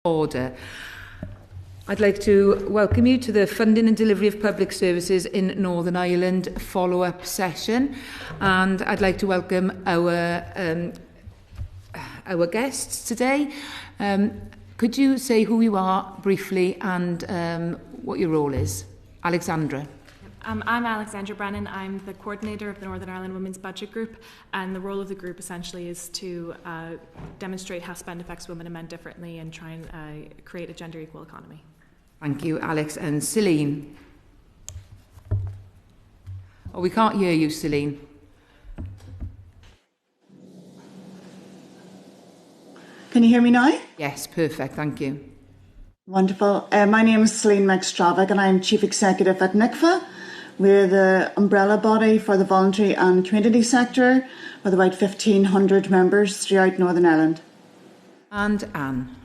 Order. I'd like to welcome you to the Funding and Delivery of Public Services in Northern Ireland follow-up session, and I'd like to welcome our guests today. Could you say who you are briefly and what your role is? Alexandra. I'm Alexandra Brennan. I'm the coordinator of the Northern Ireland Women's Budget Group, and the role of the group essentially is to demonstrate how spend affects women and men differently and try and create a gender equal economy. Thank you, Alex. And Celine. Oh, we can't hear you, Celine. Can you hear me now? Yes, perfect. Thank you. Wonderful. My name is Celine McStravick and I'm Chief Executive at NICFA. We're the umbrella body for the voluntary and community sector with about 1,500 members throughout Northern Ireland. And Anne.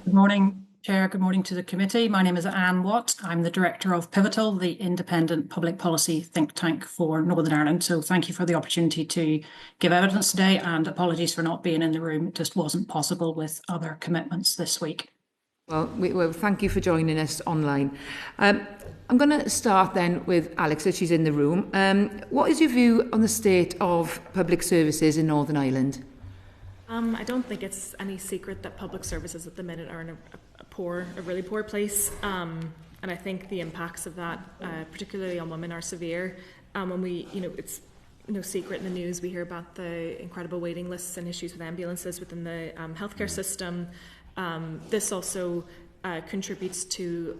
Good morning, Chair. Good morning to the committee. My name is Anne Watt. I'm the Director of Pivotal, the independent public policy think tank for Northern Ireland. So thank you for the opportunity to give evidence today, and apologies for not being in the room. It just wasn't possible with other commitments this week. Well, thank you for joining us online. I'm going to start then with Alex, as she's in the room. What is your view on the state of public services in Northern Ireland? I don't think it's any secret that public services at the minute are in a really poor place, and I think the impacts of that, particularly on women, are severe. It's no secret in the news we hear about the incredible waiting lists and issues with ambulances within the healthcare system. This also contributes to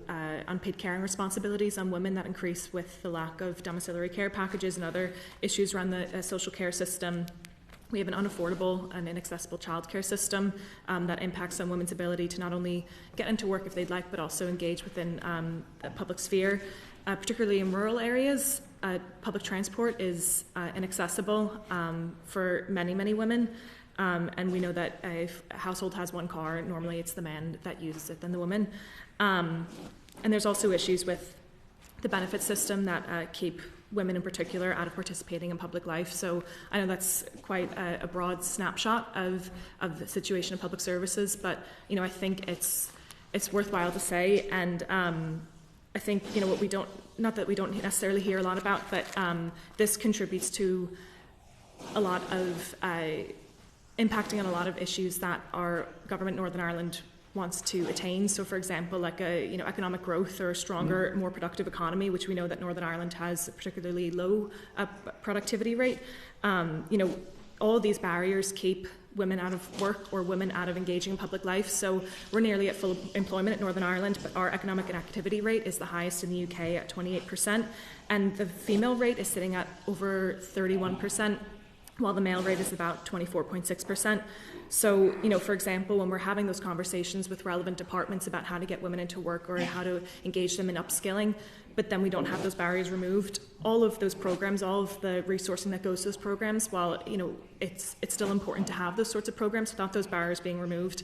unpaid caring responsibilities on women that increase with the lack of domiciliary care packages and other issues around the social care system. We have an unaffordable and inaccessible childcare system that impacts on women's ability to not only get into work if they'd like, but also engage within the public sphere. Particularly in rural areas, public transport is inaccessible for many, many women. And we know that if a household has one car, normally it's the man that uses it than the woman. And there's also issues with the benefit system that keep women in particular out of participating in public life. So I know that's quite a broad snapshot of the situation of public services, but I think it's worthwhile to say. And I think what we don't, not that we don't necessarily hear a lot about, but this contributes to a lot of impacting on a lot of issues that our government Northern Ireland wants to attain. So, for example, like economic growth or a stronger, more productive economy, which we know that Northern Ireland has a particularly low productivity rate. All of these barriers keep women out of work or women out of engaging in public life. So we're nearly at full employment at Northern Ireland, but our economic activity rate is the highest in the UK at 28%, and the female rate is sitting at over 31%. While the male rate is about 24.6%. So, for example, when we're having those conversations with relevant departments about how to get women into work or how to engage them in upskilling, but then we don't have those barriers removed, all of those programs, all of the resourcing that goes to those programs, while, it's still important to have those sorts of programs, without those barriers being removed,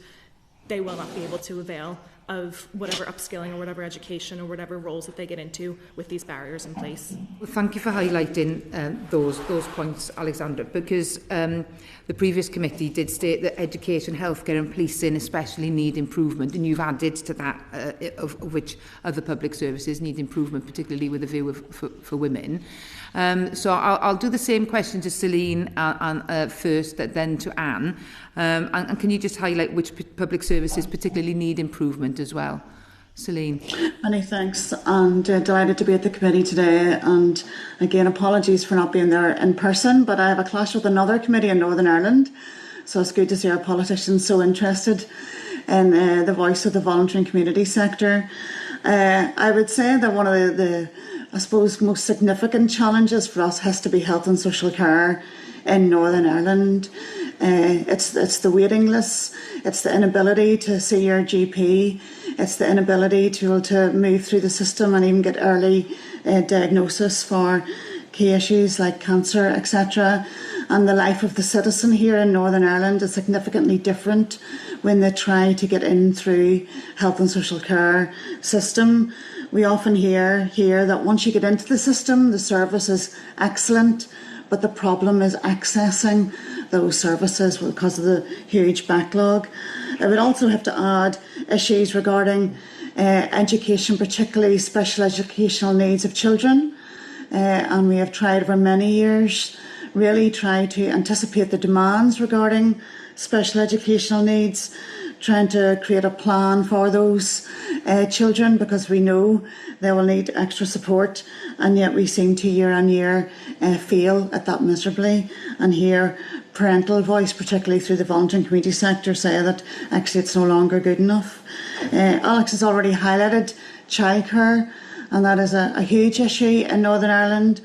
they will not be able to avail of whatever upskilling or whatever education or whatever roles that they get into with these barriers in place. Well, thank you for highlighting those points, Alexandra, because the previous committee did state that education, healthcare and policing especially need improvement, and you've added to that of which other public services need improvement, particularly with a view for women. So I'll do the same question to Celine first, then to Anne. And can you just highlight which public services particularly need improvement as well? Celine. Many thanks, and delighted to be at the committee today, and again apologies for not being there in person, but I have a clash with another committee in Northern Ireland, so it's good to see our politicians so interested in the voice of the voluntary and community sector. I would say that one of the I suppose most significant challenges for us has to be health and social care in Northern Ireland. It's the waiting lists, it's the inability to see your GP, it's the inability to move through the system and even get early diagnosis for key issues like cancer, etc. And the life of the citizen here in Northern Ireland is significantly different when they try to get in through health and social care system. We often hear that once you get into the system, the service is excellent, but the problem is accessing those services because of the huge backlog. I would also have to add issues regarding education, particularly special educational needs of children. And we have tried over many years, really try to anticipate the demands regarding special educational needs, trying to create a plan for those children, because we know they will need extra support, and yet we seem to year on year fail at that miserably, and hear parental voice, particularly through the voluntary and community sector, say that actually it's no longer good enough. Alex has already highlighted childcare, and that is a huge issue in Northern Ireland,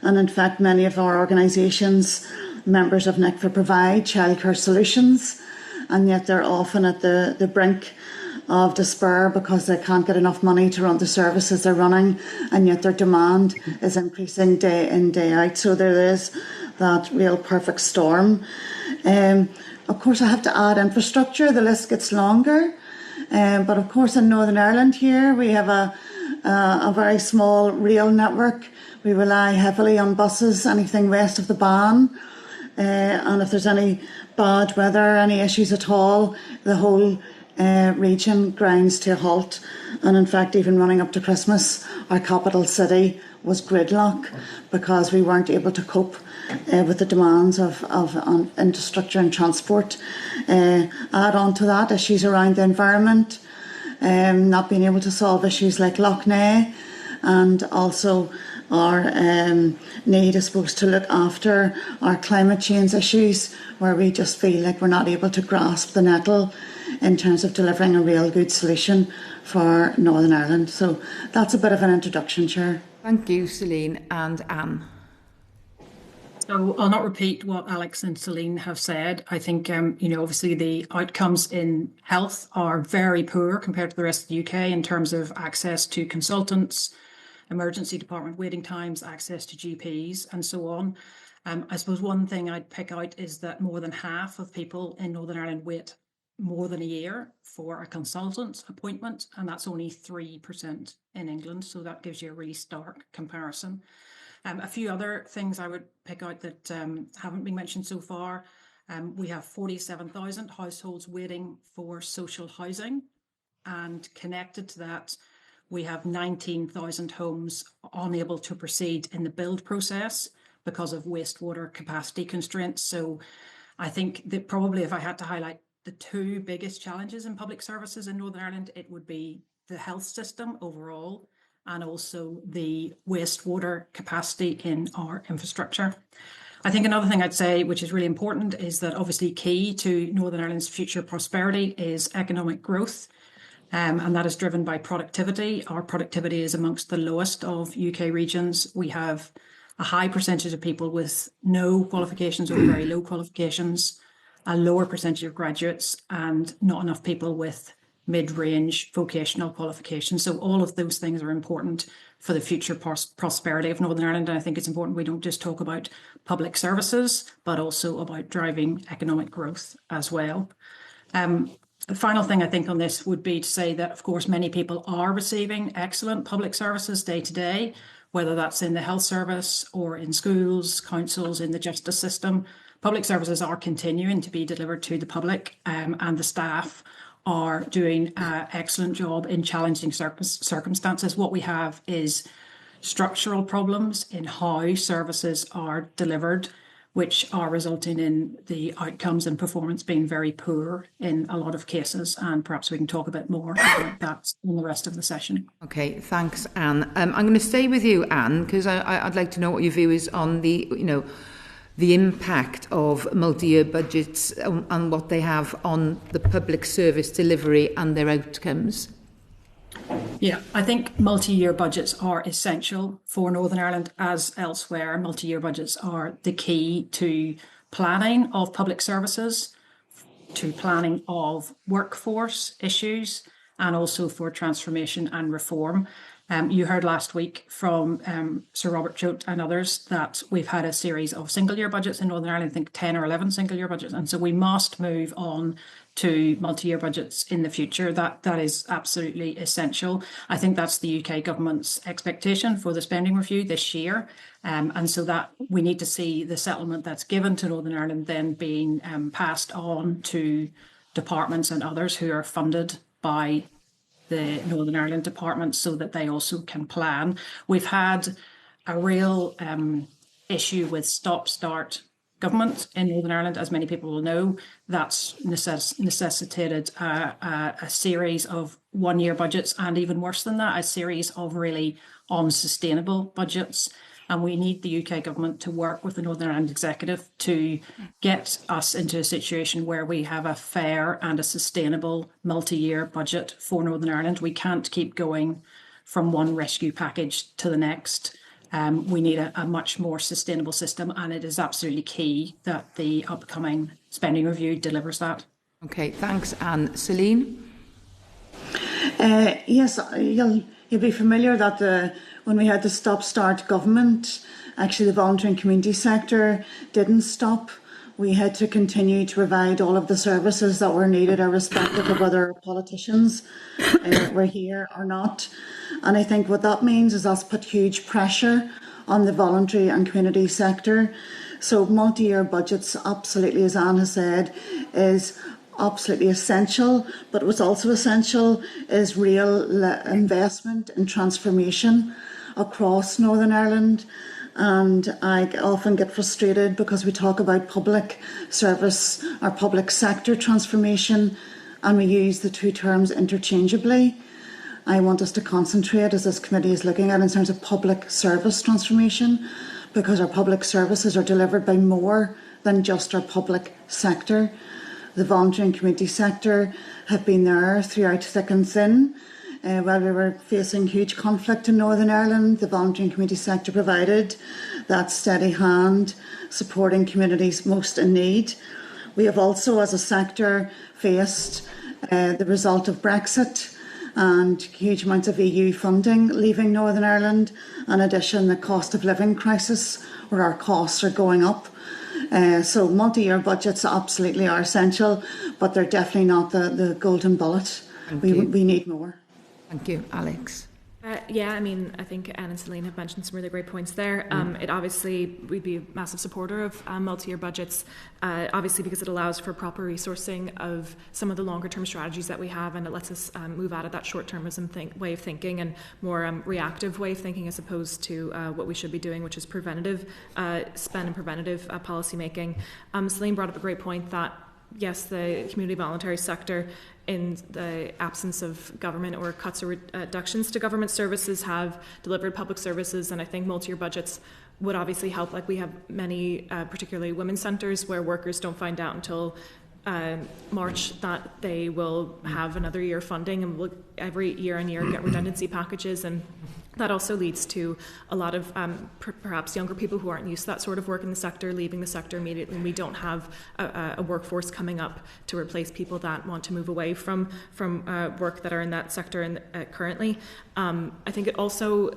and in fact many of our organisations, members of NICFA, provide childcare solutions, and yet they're often at the brink of despair because they can't get enough money to run the services they're running, and yet their demand is increasing day in, day out. So there is that real perfect storm. Of course, I have to add infrastructure. The list gets longer. But of course, in Northern Ireland here, we have a very small rail network. We rely heavily on buses, anything west of the Ban. And if there's any bad weather, any issues at all, the whole region grinds to a halt. And in fact, even running up to Christmas, our capital city was gridlock because we weren't able to cope with the demands of infrastructure and transport. Add on to that issues around the environment, not being able to solve issues like Lough Neagh, and also our need, I suppose, to look after our climate change issues, where we just feel like we're not able to grasp the nettle in terms of delivering a real good solution for Northern Ireland. So that's a bit of an introduction, Chair. Thank you, Celine and Anne. So I'll not repeat what Alex and Celine have said. I think, obviously the outcomes in health are very poor compared to the rest of the UK in terms of access to consultants, emergency department waiting times, access to GPs, and so on. I suppose one thing I'd pick out is that more than half of people in Northern Ireland wait more than a year for a consultant appointment, and that's only 3% in England. So that gives you a really stark comparison. A few other things I would pick out that haven't been mentioned so far. We have 47,000 households waiting for social housing, and connected to that, we have 19,000 homes unable to proceed in the build process because of wastewater capacity constraints. So I think that probably if I had to highlight the two biggest challenges in public services in Northern Ireland, it would be the health system overall, and also the wastewater capacity in our infrastructure. I think another thing I'd say, which is really important, is that obviously key to Northern Ireland's future prosperity is economic growth. And that is driven by productivity. Our productivity is amongst the lowest of UK regions. We have a high percentage of people with no qualifications or very low qualifications, a lower percentage of graduates, and not enough people with mid-range vocational qualifications. So all of those things are important for the future prosperity of Northern Ireland. And I think it's important we don't just talk about public services, but also about driving economic growth as well. The final thing I think on this would be to say that, of course, many people are receiving excellent public services day to day, whether that's in the health service or in schools, councils, in the justice system. Public services are continuing to be delivered to the public, and the staff are doing an excellent job in challenging circumstances. What we have is structural problems in how services are delivered, which are resulting in the outcomes and performance being very poor in a lot of cases. And perhaps we can talk a bit more about that in the rest of the session. Okay, thanks, Anne. I'm going to stay with you, Anne, because I'd like to know what your view is on the impact of multi-year budgets and what they have on the public service delivery and their outcomes. Yeah, I think multi-year budgets are essential for Northern Ireland as elsewhere. Multi-year budgets are the key to planning of public services, to planning of workforce issues, and also for transformation and reform. You heard last week from Sir Robert Choate and others that we've had a series of single-year budgets in Northern Ireland, I think 10 or 11 single-year budgets, and so we must move on to multi-year budgets in the future. That is absolutely essential. I think that's the UK government's expectation for the spending review this year, and so that we need to see the settlement that's given to Northern Ireland then being passed on to departments and others who are funded by the Northern Ireland department so that they also can plan. We've had a real issue with stop-start government in Northern Ireland, as many people will know. That's necessitated a series of one-year budgets, and even worse than that, a series of really unsustainable budgets. And we need the UK government to work with the Northern Ireland Executive to get us into a situation where we have a fair and a sustainable multi-year budget for Northern Ireland. We can't keep going from one rescue package to the next. We need a much more sustainable system, and it is absolutely key that the upcoming spending review delivers that. Okay, thanks. And Celine? Yes, you'll be familiar that when we had the stop-start government, actually the voluntary and community sector didn't stop. We had to continue to provide all of the services that were needed, irrespective of whether politicians were here or not. And I think what that means is that's put huge pressure on the voluntary and community sector. So multi-year budgets, absolutely, as Anne has said, is absolutely essential, but what's also essential is real investment and transformation across Northern Ireland. And I often get frustrated because we talk about public service or public sector transformation and we use the two terms interchangeably. I want us to concentrate, as this committee is looking at, in terms of public service transformation, because our public services are delivered by more than just our public sector. The voluntary and community sector have been there throughout thick and thin. While we were facing huge conflict in Northern Ireland, the voluntary and community sector provided that steady hand supporting communities most in need. We have also, as a sector, faced the result of Brexit and huge amounts of EU funding leaving Northern Ireland. In addition, the cost of living crisis, where our costs are going up. So multi-year budgets absolutely are essential, but they're definitely not the golden bullet. We need more. Thank you. Alex? Yeah, I mean, I think Anne and Celine have mentioned some really great points there. It obviously, we'd be a massive supporter of multi-year budgets, obviously because it allows for proper resourcing of some of the longer term strategies that we have, and it lets us move out of that short-termism way of thinking and more reactive way of thinking, as opposed to what we should be doing, which is preventative spend and preventative policy making. Celine brought up a great point that, yes, the community voluntary sector, in the absence of government or cuts or reductions to government services, have delivered public services, and I think multi-year budgets would obviously help. Like, we have many, particularly women's centres, where workers don't find out until March that they will have another year funding, and will every year on year get redundancy packages, and that also leads to a lot of perhaps younger people who aren't used to that sort of work in the sector leaving the sector immediately, and we don't have a workforce coming up to replace people that want to move away from work that are in that sector currently. I think it also,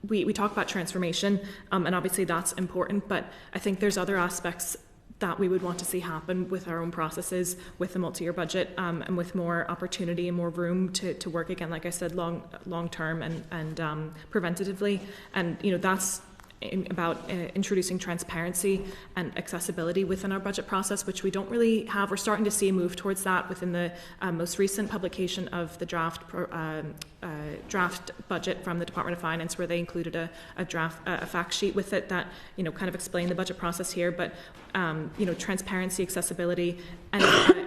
we talk about transformation, and obviously that's important, but I think there's other aspects that we would want to see happen with our own processes, with the multi-year budget, and with more opportunity and more room to work, again, like I said, long term and preventatively. And that's about introducing transparency and accessibility within our budget process, which we don't really have. We're starting to see a move towards that within the most recent publication of the draft budget from the Department of Finance, where they included a fact sheet with it that kind of explained the budget process here. But transparency, accessibility, and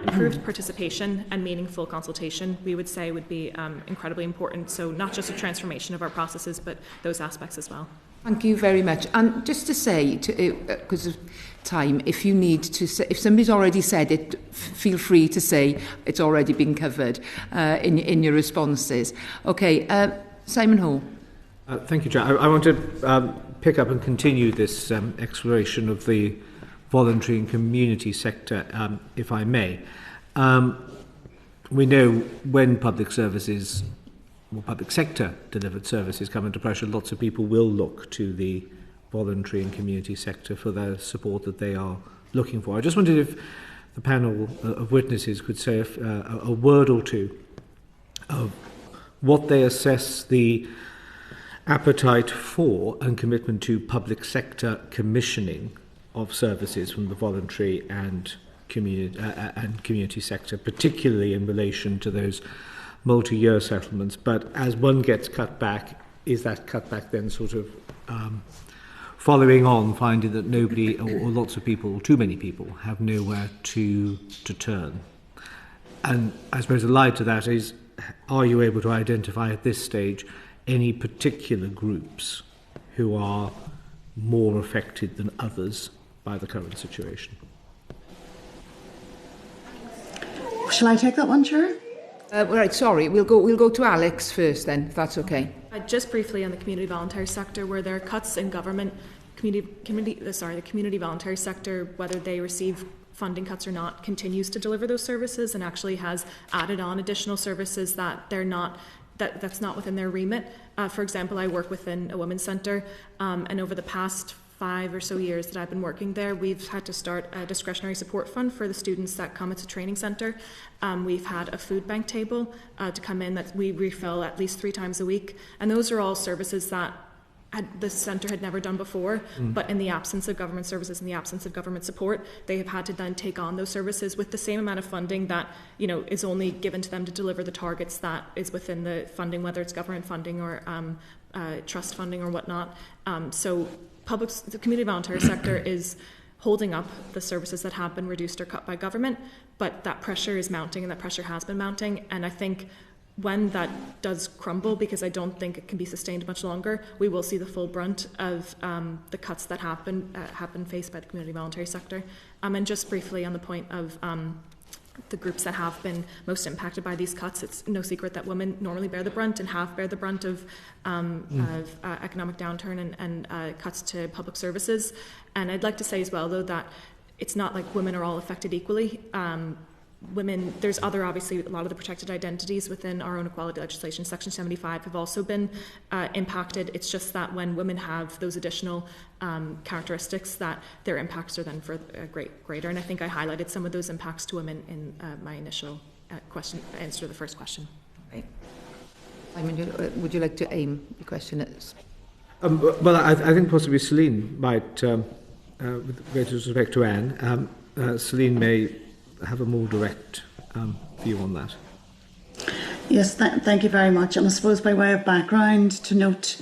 improved participation and meaningful consultation, we would say, would be incredibly important. So not just a transformation of our processes, but those aspects as well. Thank you very much. And just to say, because of time, if you need to say, if somebody's already said it, feel free to say it's already been covered in your responses. Okay, Simon Hall. Thank you, Chair. I want to pick up and continue this exploration of the voluntary and community sector, if I may. We know when public services more public sector delivered services come into pressure, lots of people will look to the voluntary and community sector for the support that they are looking for. I just wondered if the panel of witnesses could say a word or two of what they assess the appetite for and commitment to public sector commissioning of services from the voluntary and community sector, particularly in relation to those multi-year settlements. But as one gets cut back, is that cutback then sort of following on, finding that nobody or lots of people, or too many people, have nowhere to turn? And I suppose allied to that is, are you able to identify at this stage any particular groups who are more affected than others by the current situation? Shall I take that one, Chair? Right, sorry, we'll go to Alex first then, if that's okay. Just briefly on the community voluntary sector, where there are cuts in government, the community voluntary sector, whether they receive funding cuts or not, continues to deliver those services and actually has added on additional services that that's not within their remit. For example, I work within a women's centre, and over the past 5 or so years that I've been working there, we've had to start a discretionary support fund for the students that come. It's a training centre. We've had a food bank table to come in that we refill at least 3 times a week, and those are all services that the centre had never done before, but in the absence of government services, in the absence of government support, they have had to then take on those services with the same amount of funding that, you know, is only given to them to deliver the targets that is within the funding, whether it's government funding or trust funding or whatnot. So the community voluntary sector is holding up the services that have been reduced or cut by government, but that pressure is mounting, and that pressure has been mounting, and I think when that does crumble, because I don't think it can be sustained much longer, we will see the full brunt of the cuts that have been faced by the community voluntary sector. And just briefly on the point of the groups that have been most impacted by these cuts, it's no secret that women normally bear the brunt and have bear the brunt of economic downturn and cuts to public services. And I'd like to say as well, though, that it's not like women are all affected equally. Women, there's obviously a lot of the protected identities within our own equality legislation, Section 75, have also been impacted. It's just that when women have those additional characteristics, that their impacts are then for greater. And I think I highlighted some of those impacts to women in my initial answer to the first question. Right. Would you like to aim your question at us? Well, I think possibly Celine might, with great respect to Anne, Celine may have a more direct view on that. Yes, thank you very much. And I suppose by way of background, to note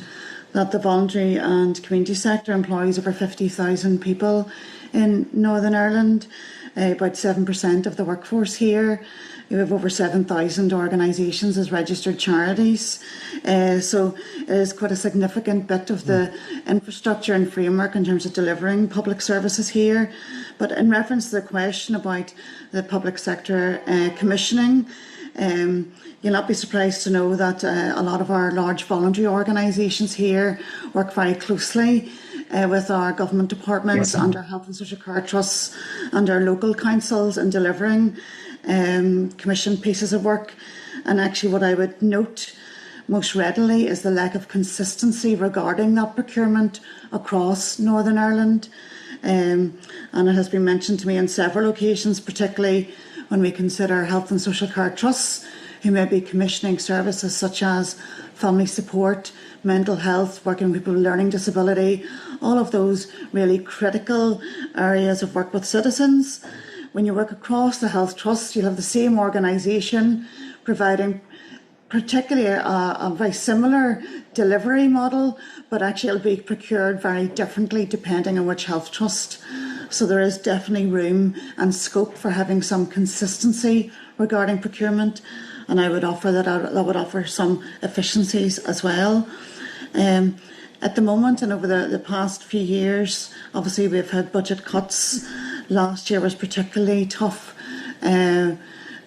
that the voluntary and community sector employs over 50,000 people in Northern Ireland, about 7% of the workforce here. We have over 7,000 organisations as registered charities. So it is quite a significant bit of the infrastructure and framework in terms of delivering public services here. But in reference to the question about the public sector commissioning, you'll not be surprised to know that a lot of our large voluntary organisations here work very closely with our government departments and our health and social care trusts and our local councils in delivering commissioned pieces of work. And actually what I would note most readily is the lack of consistency regarding that procurement across Northern Ireland. And it has been mentioned to me on several occasions, particularly when we consider health and social care trusts who may be commissioning services such as family support, mental health, working with people with learning disability, all of those really critical areas of work with citizens. When you work across the health trust, you'll have the same organisation providing particularly a very similar delivery model, but actually it'll be procured very differently depending on which health trust. So there is definitely room and scope for having some consistency regarding procurement, and I would offer that would offer some efficiencies as well. At the moment and over the past few years, obviously we've had budget cuts. Last year was particularly tough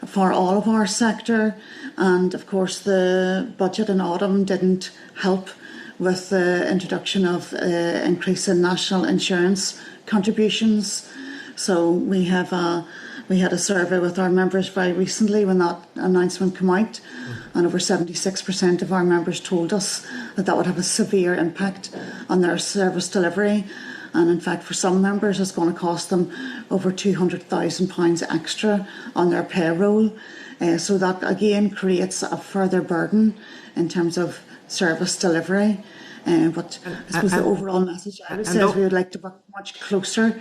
for all of our sector, and of course the budget in autumn didn't help with the introduction of increase in national insurance contributions. So we have We had a survey with our members very recently when that announcement came out, and over 76% of our members told us that that would have a severe impact on their service delivery. And in fact, for some members, it's going to cost them over £200,000 extra on their payroll. So that again creates a further burden in terms of service delivery. But I suppose the overall message I would say is we would like to work much closer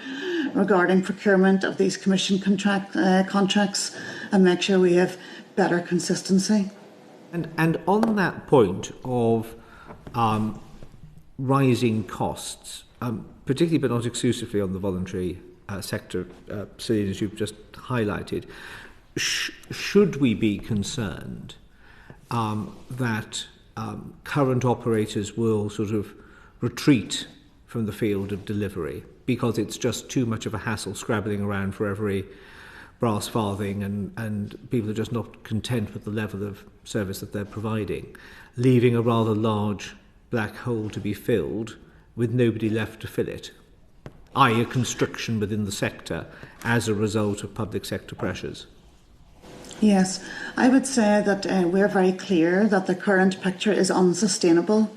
regarding procurement of these commission contracts and make sure we have better consistency. And on that point of rising costs, particularly but not exclusively on the voluntary sector, Celine, as you've just highlighted, should we be concerned that current operators will sort of retreat from the field of delivery because it's just too much of a hassle scrabbling around for every brass farthing, and people are just not content with the level of service that they're providing, leaving a rather large black hole to be filled with nobody left to fill it, i.e. a constriction within the sector as a result of public sector pressures? Yes, I would say that we're very clear that the current picture is unsustainable.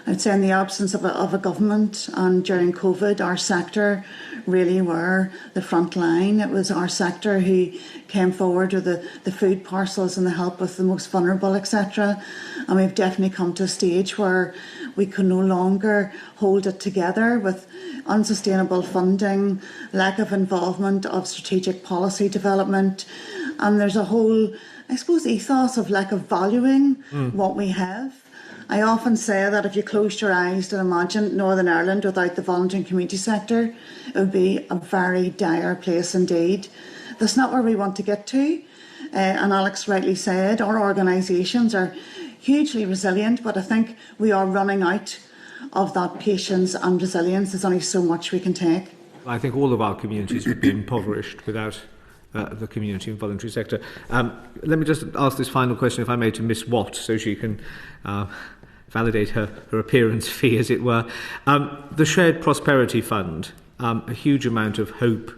I'd say in the absence of a government and during COVID, our sector really were the front line. It was our sector who came forward with the food parcels and the help with the most vulnerable, etc. And we've definitely come to a stage where we can no longer hold it together with unsustainable funding, lack of involvement of strategic policy development, and there's a whole, I suppose, ethos of lack of valuing what we have. I often say that if you closed your eyes and imagined Northern Ireland without the voluntary and community sector, it would be a very dire place indeed. That's not where we want to get to. And Alex rightly said, our organisations are hugely resilient, but I think we are running out of that patience and resilience. There's only so much we can take. I think all of our communities would be impoverished without the community and voluntary sector. Let me just ask this final question, if I may, to Miss Watt, so she can validate her appearance fee, as it were. The Shared Prosperity Fund, a huge amount of hope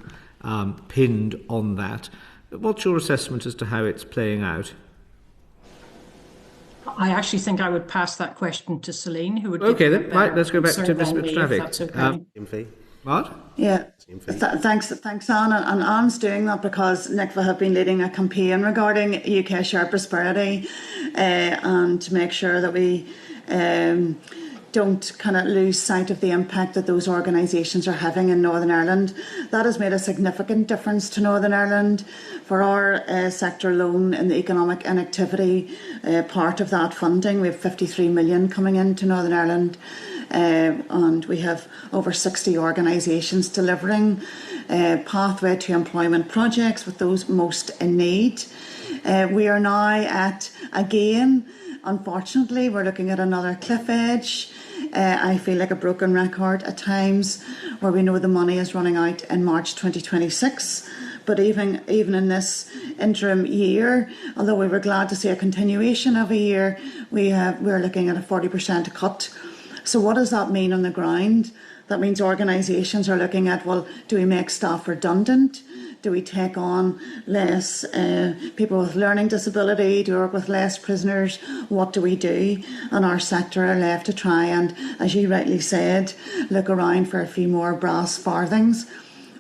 pinned on that. What's your assessment as to how it's playing out? I actually think I would pass that question to Celine, who would. Okay, then. Right, let's go back to Ms. McStravick. Okay. What? Yeah, thanks, Anne. And Anne's doing that because NICFA have been leading a campaign regarding UK shared prosperity and to make sure that we don't kind of lose sight of the impact that those organisations are having in Northern Ireland. That has made a significant difference to Northern Ireland. For our sector alone in the economic inactivity part of that funding, we have 53 million coming into Northern Ireland. And we have over 60 organisations delivering pathway to employment projects with those most in need. We are now at, again, unfortunately, we're looking at another cliff edge. I feel like a broken record at times, where we know the money is running out in March 2026. But even in this interim year, although we were glad to see a continuation of a year, we're looking at a 40% cut. So what does that mean on the ground? That means organisations are looking at, well, do we make staff redundant? Do we take on less people with learning disability? Do we work with less prisoners? What do we do? And our sector are left to try and, as you rightly said, look around for a few more brass farthings,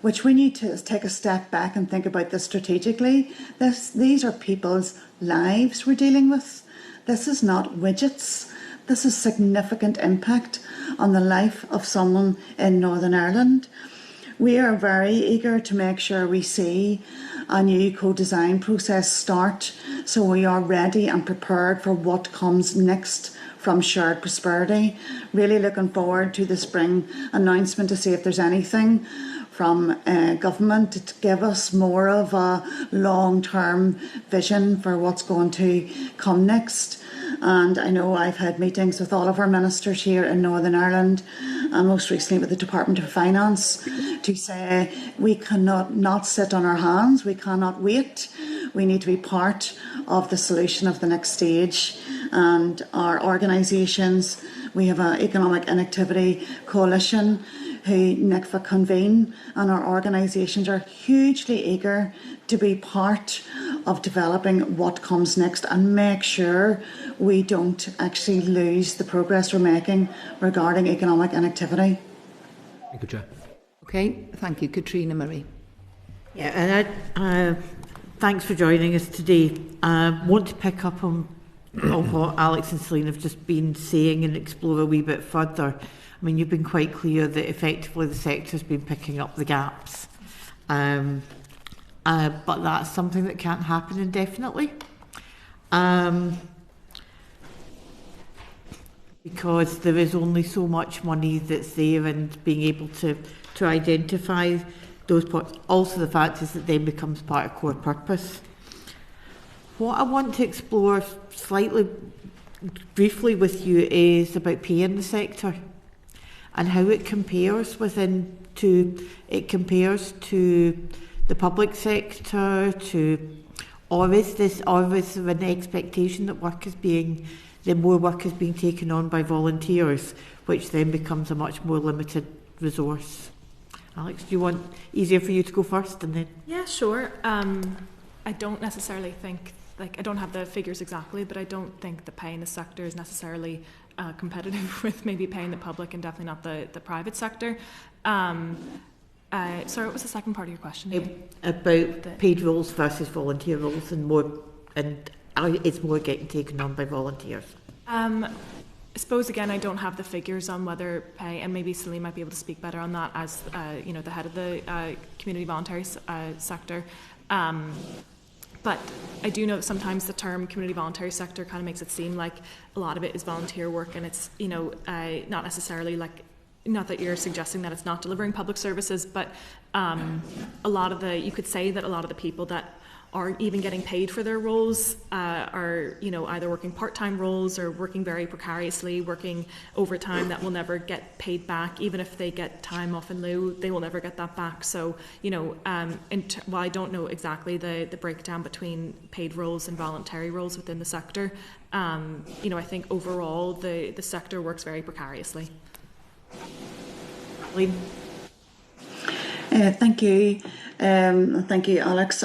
which we need to take a step back and think about this strategically. These are people's lives we're dealing with. This is not widgets. This is significant impact on the life of someone in Northern Ireland. We are very eager to make sure we see a new co-design process start, so we are ready and prepared for what comes next from Shared Prosperity. Really looking forward to the spring announcement to see if there's anything from government to give us more of a long-term vision for what's going to come next. And I know I've had meetings with all of our ministers here in Northern Ireland, and most recently with the Department of Finance, to say we cannot not sit on our hands, we cannot wait. We need to be part of the solution of the next stage. And our organisations, we have an economic inactivity coalition who NICFA convene, and our organisations are hugely eager to be part of developing what comes next and make sure we don't actually lose the progress we're making regarding economic inactivity. Thank you, Chair. Okay, thank you. Katrina Murray. Yeah, and thanks for joining us today. I want to pick up on what Alex and Celine have just been saying and explore a wee bit further. I mean, you've been quite clear that effectively the sector's been picking up the gaps. But that's something that can't happen indefinitely. Because there is only so much money that's there, and being able to identify those parts. Also, the fact is that then becomes part of core purpose. What I want to explore slightly briefly with you is about pay in the sector and how it compares to the public sector, or is there an expectation that more work is being taken on by volunteers, which then becomes a much more limited resource? Alex, do you want easier for you to go first and then? Yeah, sure. I don't necessarily think, I don't have the figures exactly, but I don't think the pay in the sector is necessarily competitive with maybe pay in the public, and definitely not the private sector. Sorry, what was the second part of your question? About paid roles versus volunteer roles, and it's more getting taken on by volunteers. I suppose, again, I don't have the figures on whether pay, and maybe Celine might be able to speak better on that as the head of the community voluntary sector. But I do know that sometimes the term community voluntary sector kind of makes it seem like a lot of it is volunteer work, and it's not necessarily not that you're suggesting that it's not delivering public services, but you could say that a lot of the people that aren't even getting paid for their roles are either working part-time roles or working very precariously, working overtime that will never get paid back. Even if they get time off in lieu, they will never get that back. So while I don't know exactly the breakdown between paid roles and voluntary roles within the sector, I think overall the sector works very precariously. Thank you. Thank you, Alex.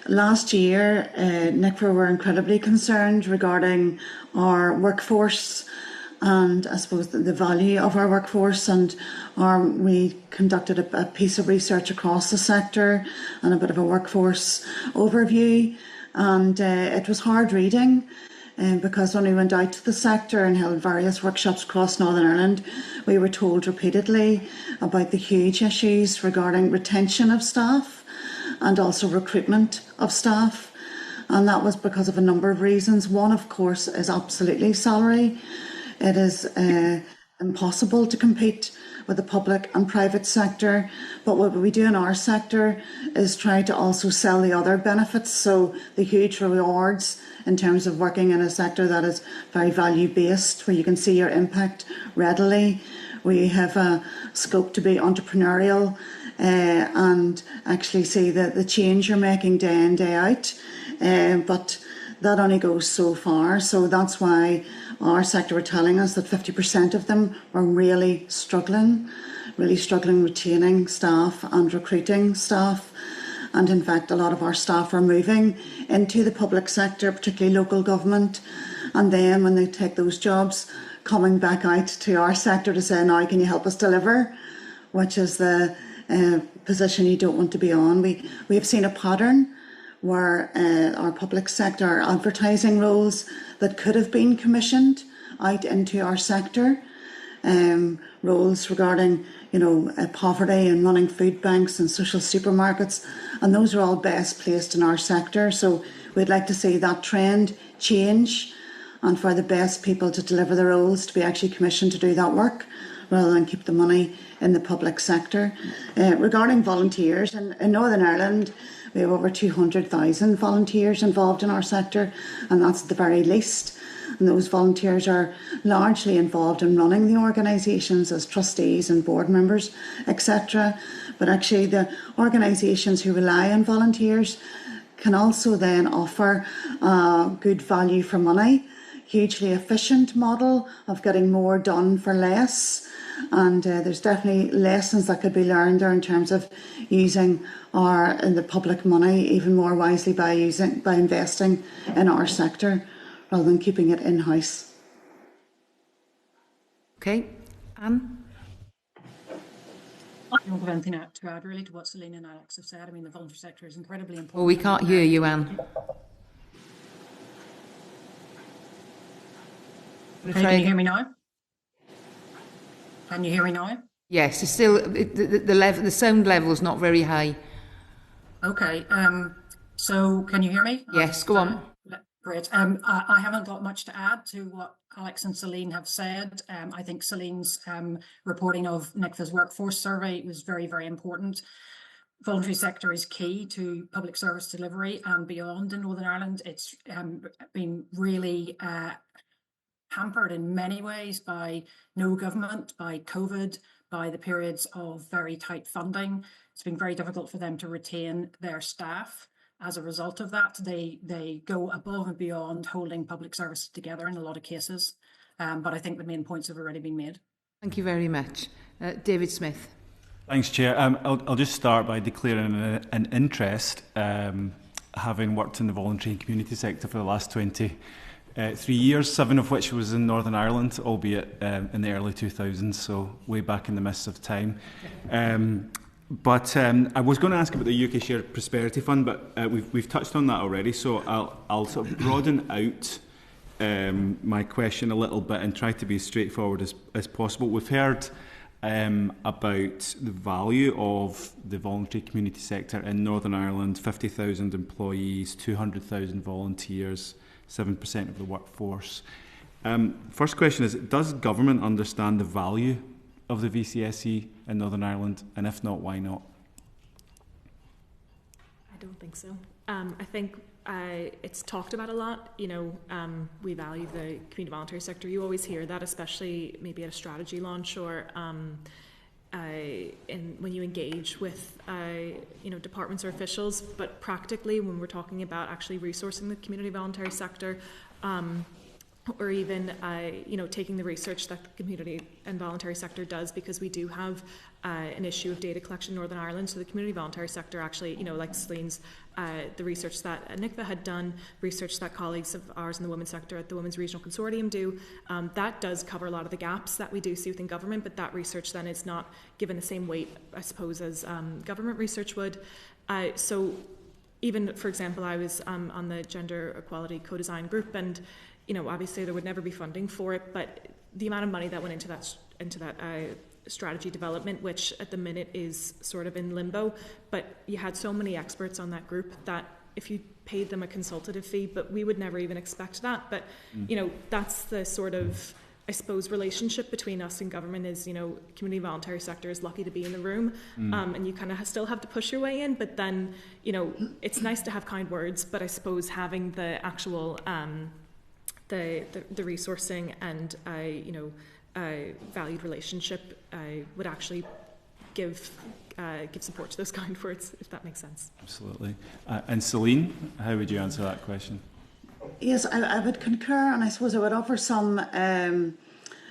Last year, NICFA were incredibly concerned regarding our workforce and I suppose the value of our workforce, and we conducted a piece of research across the sector and a bit of a workforce overview, and it was hard reading. Because when we went out to the sector and held various workshops across Northern Ireland, we were told repeatedly about the huge issues regarding retention of staff and also recruitment of staff. And that was because of a number of reasons. One, of course, is absolutely salary. It is impossible to compete with the public and private sector. But what we do in our sector is try to also sell the other benefits. So the huge rewards in terms of working in a sector that is very value-based, where you can see your impact readily. We have a scope to be entrepreneurial and actually see the change you're making day in, day out. But that only goes so far. So that's why our sector were telling us that 50% of them were really struggling retaining staff and recruiting staff. And in fact, a lot of our staff are moving into the public sector, particularly local government. And then when they take those jobs, coming back out to our sector to say, now can you help us deliver? Which is the position you don't want to be on. We have seen a pattern where our public sector advertising roles that could have been commissioned out into our sector, roles regarding poverty and running food banks and social supermarkets, and those are all best placed in our sector. So we'd like to see that trend change, and for the best people to deliver the roles to be actually commissioned to do that work rather than keep the money in the public sector. Regarding volunteers, in Northern Ireland we have over 200,000 volunteers involved in our sector, and that's the very least. And those volunteers are largely involved in running the organisations as trustees and board members, etc. But actually the organisations who rely on volunteers can also then offer good value for money, hugely efficient model of getting more done for less. And there's definitely lessons that could be learned there in terms of using the public money even more wisely by investing in our sector rather than keeping it in-house. Okay, Anne? I don't have anything to add really to what Celine and Alex have said. I mean, the voluntary sector is incredibly important. Oh, we can't hear you, Anne. Can you hear me now? Can you hear me now? Yes, it's still the sound level is not very high. Okay. So can you hear me? Yes, go on. Great. I haven't got much to add to what Alex and Celine have said. I think Celine's reporting of NICFA's workforce survey was very, very important. Voluntary sector is key to public service delivery and beyond in Northern Ireland. It's been really hampered in many ways by no government, by COVID, by the periods of very tight funding. It's been very difficult for them to retain their staff. As a result of that, they go above and beyond holding public services together in a lot of cases. But I think the main points have already been made. Thank you very much. David Smith. Thanks, Chair. I'll just start by declaring an interest, having worked in the voluntary and community sector for the last 23 years, 7 of which was in Northern Ireland, albeit in the early 2000s, so way back in the mists of time. But I was going to ask about the UK Shared Prosperity Fund, but we've touched on that already, so I'll sort of broaden out my question a little bit and try to be as straightforward as possible. We've heard about the value of the voluntary community sector in Northern Ireland: 50,000 employees, 200,000 volunteers, 7% of the workforce. First question is, does government understand the value of the VCSE in Northern Ireland, and if not, why not? I don't think so. I think it's talked about a lot. You know, we value the community voluntary sector. You always hear that, especially maybe at a strategy launch or when you engage with departments or officials. But practically, when we're talking about actually resourcing the community voluntary sector, or even taking the research that the community and voluntary sector does, because we do have an issue of data collection in Northern Ireland. So the community voluntary sector actually, like Celine's, the research that NICFA had done, research that colleagues of ours in the women's sector at the Women's Regional Consortium do, that does cover a lot of the gaps that we do see within government, but that research then is not given the same weight, I suppose, as government research would. So even, for example, I was on the Gender Equality Co-Design group, and obviously there would never be funding for it, but the amount of money that went into that strategy development, which at the minute is sort of in limbo, but you had so many experts on that group that if you paid them a consultative fee, but we would never even expect that. But that's the sort of, I suppose, relationship between us and government is, community voluntary sector is lucky to be in the room, and you kind of still have to push your way in, but then it's nice to have kind words, but I suppose having the actual the resourcing and valued relationship would actually give support to those kind words, if that makes sense. Absolutely. And Celine, how would you answer that question? Yes, I would concur, and I suppose I would offer some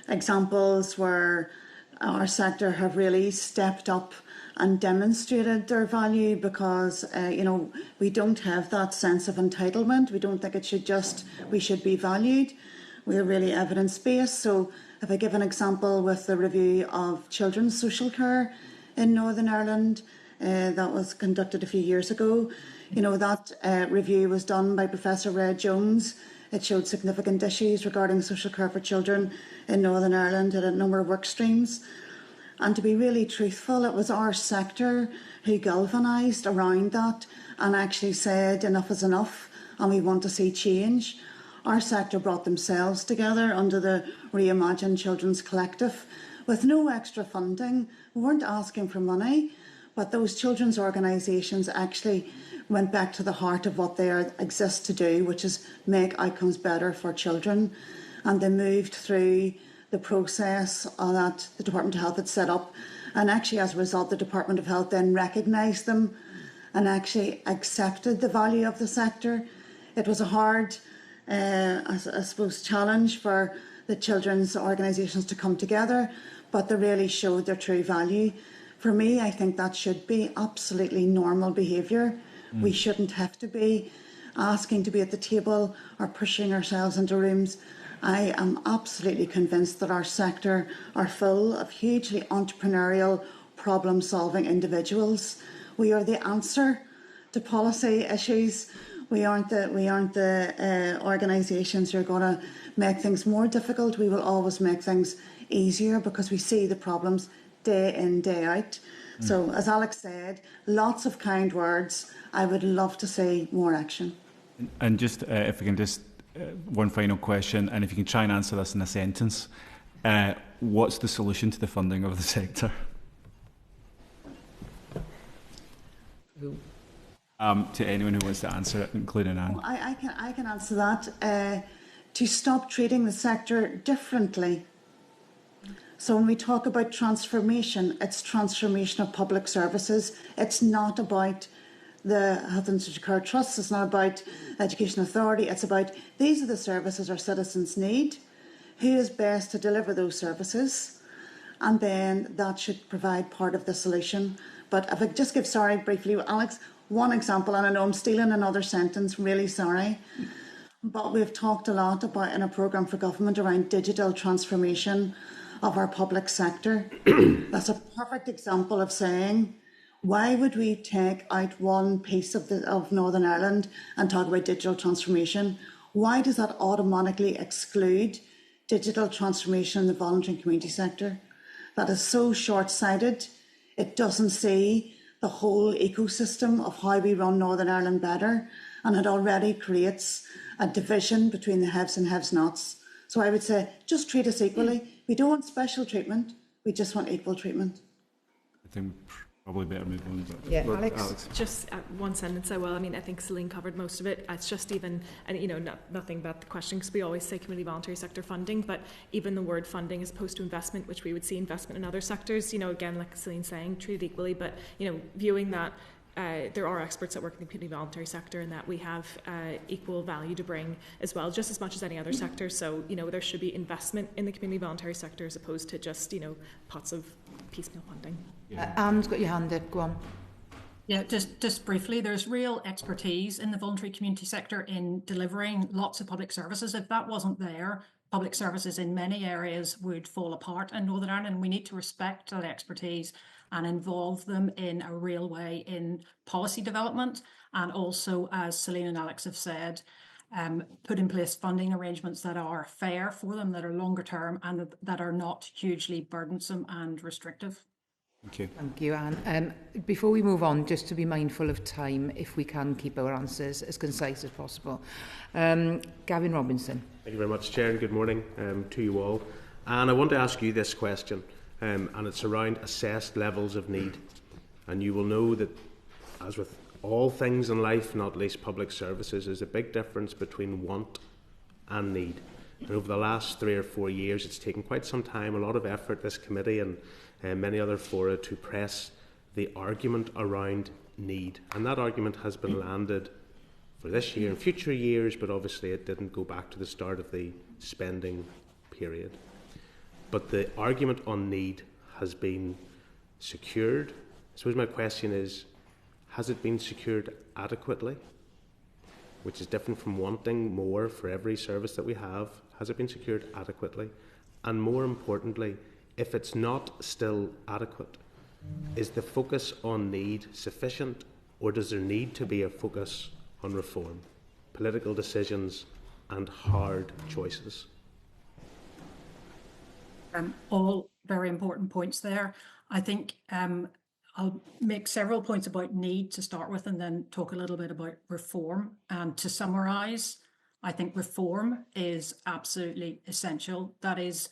examples where our sector have really stepped up and demonstrated their value, because we don't have that sense of entitlement. We don't think we should be valued. We're really evidence-based. So if I give an example with the review of children's social care in Northern Ireland, that was conducted a few years ago. That review was done by Professor Red Jones. It showed significant issues regarding social care for children in Northern Ireland at a number of work streams. And to be really truthful, it was our sector who galvanised around that and actually said enough is enough and we want to see change. Our sector brought themselves together under the Reimagine Children's Collective with no extra funding. We weren't asking for money, but those children's organisations actually went back to the heart of what they exist to do, which is make outcomes better for children. And they moved through the process that the Department of Health had set up, and actually as a result the Department of Health then recognised them and actually accepted the value of the sector. It was a hard I suppose, challenge for the children's organisations to come together, but they really showed their true value. For me, I think that should be absolutely normal behaviour. We shouldn't have to be asking to be at the table or pushing ourselves into rooms. I am absolutely convinced that our sector are full of hugely entrepreneurial, problem-solving individuals. We are the answer to policy issues. We aren't the organisations who are going to make things more difficult. We will always make things easier because we see the problems day in, day out. So, as Alex said, lots of kind words. I would love to see more action. And just, if we can just, one final question, and if you can try and answer this in a sentence. What's the solution to the funding of the sector? To anyone who wants to answer it, including Anne. I can answer that. To stop treating the sector differently. So when we talk about transformation, it's transformation of public services. It's not about the Health and Social Care Trust. It's not about Education Authority. It's about these are the services our citizens need. Who is best to deliver those services? And then that should provide part of the solution. But if I just give, sorry, briefly, Alex, one example, and I know I'm stealing another sentence, really sorry. But we've talked a lot about in a programme for government around digital transformation of our public sector. That's a perfect example of saying, why would we take out one piece of Northern Ireland and talk about digital transformation? Why does that automatically exclude digital transformation in the voluntary and community sector? That is so short-sighted. It doesn't see the whole ecosystem of how we run Northern Ireland better, and it already creates a division between the haves and have-nots. So I would say, just treat us equally. We don't want special treatment, we just want equal treatment. I think probably better move on. But yeah, Alex. Just one sentence. I think Celine covered most of it. It's just even, and nothing about the question, because we always say community voluntary sector funding, but even the word funding as opposed to investment, which we would see investment in other sectors, again, like Celine saying, treated equally, but, viewing that there are experts that work in the community voluntary sector and that we have equal value to bring as well, just as much as any other sector. So, there should be investment in the community voluntary sector as opposed to just, pots of piecemeal funding. Yeah. Anne's got your hand up, go on. Yeah, just briefly, there's real expertise in the voluntary community sector in delivering lots of public services. If that wasn't there, public services in many areas would fall apart in Northern Ireland. We need to respect that expertise and involve them in a real way in policy development, and also, as Celine and Alex have said, put in place funding arrangements that are fair for them, that are longer term, and that are not hugely burdensome and restrictive. Thank you. Thank you, Anne. Before we move on, just to be mindful of time, if we can keep our answers as concise as possible. Gavin Robinson. Thank you very much, Chair, and good morning to you all. And I want to ask you this question, and it's around assessed levels of need. And you will know that, as with all things in life, not least public services, there's a big difference between want and need. And over the last 3 or 4 years, it's taken quite some time, a lot of effort, this committee and many other fora, to press the argument around need. And that argument has been landed for this year and future years, but obviously it didn't go back to the start of the spending period. But the argument on need has been secured. I suppose my question is, has it been secured adequately? Which is different from wanting more for every service that we have. Has it been secured adequately? And more importantly, if it's not still adequate, is the focus on need sufficient, or does there need to be a focus on reform, political decisions and hard choices? All very important points there. I think I'll make several points about need to start with, and then talk a little bit about reform. And to summarise, I think reform is absolutely essential. That is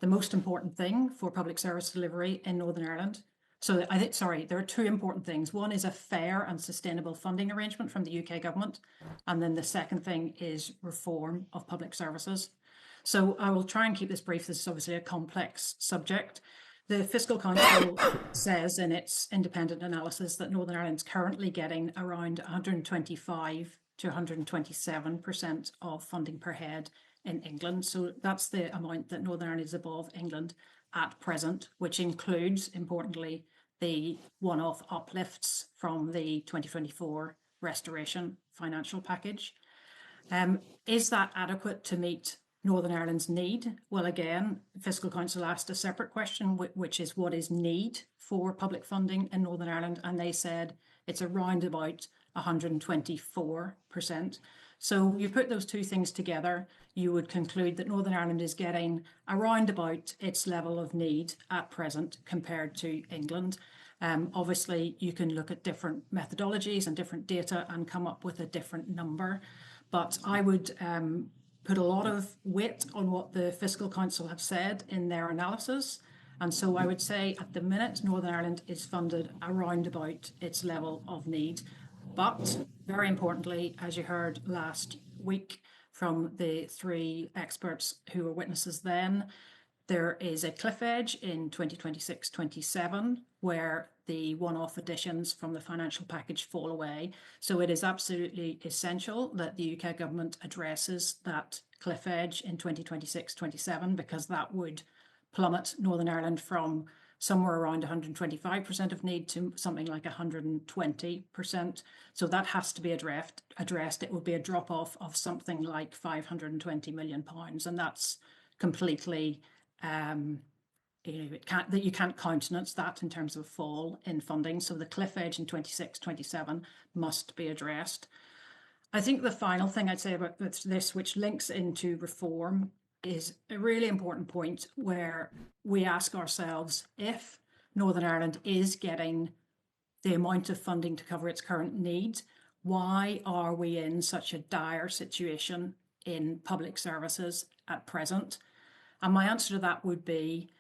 the most important thing for public service delivery in Northern Ireland. So I think, there are two important things. One is a fair and sustainable funding arrangement from the UK government. And then the second thing is reform of public services. So I will try and keep this brief. This is obviously a complex subject. The Fiscal Council says in its independent analysis that Northern Ireland's currently getting around 125 to 127% of funding per head in England. So that's the amount that Northern Ireland is above England at present, which includes, importantly, the one-off uplifts from the 2024 restoration financial package. Is that adequate to meet Northern Ireland's need? Well, again, Fiscal Council asked a separate question, which is what is need for public funding in Northern Ireland? And they said it's around about 124%. So you put those two things together, you would conclude that Northern Ireland is getting around about its level of need at present compared to England. Obviously, you can look at different methodologies and different data and come up with a different number. But I would put a lot of weight on what the Fiscal Council have said in their analysis. And so I would say at the minute, Northern Ireland is funded around about its level of need. But very importantly, as you heard last week from the three experts who were witnesses then, there is a cliff edge in 2026-27 where the one-off additions from the financial package fall away. So it is absolutely essential that the UK government addresses that cliff edge in 2026-27 because that would plummet Northern Ireland from somewhere around 125% of need to something like 120%. So that has to be addressed. It would be a drop-off of something like £520 million. And that's completely... you can't countenance that in terms of fall in funding. So the cliff edge in 26-27 must be addressed. I think the final thing I'd say about this, which links into reform, is a really important point where we ask ourselves if Northern Ireland is getting the amount of funding to cover its current needs, why are we in such a dire situation in public services at present? And my answer to that would be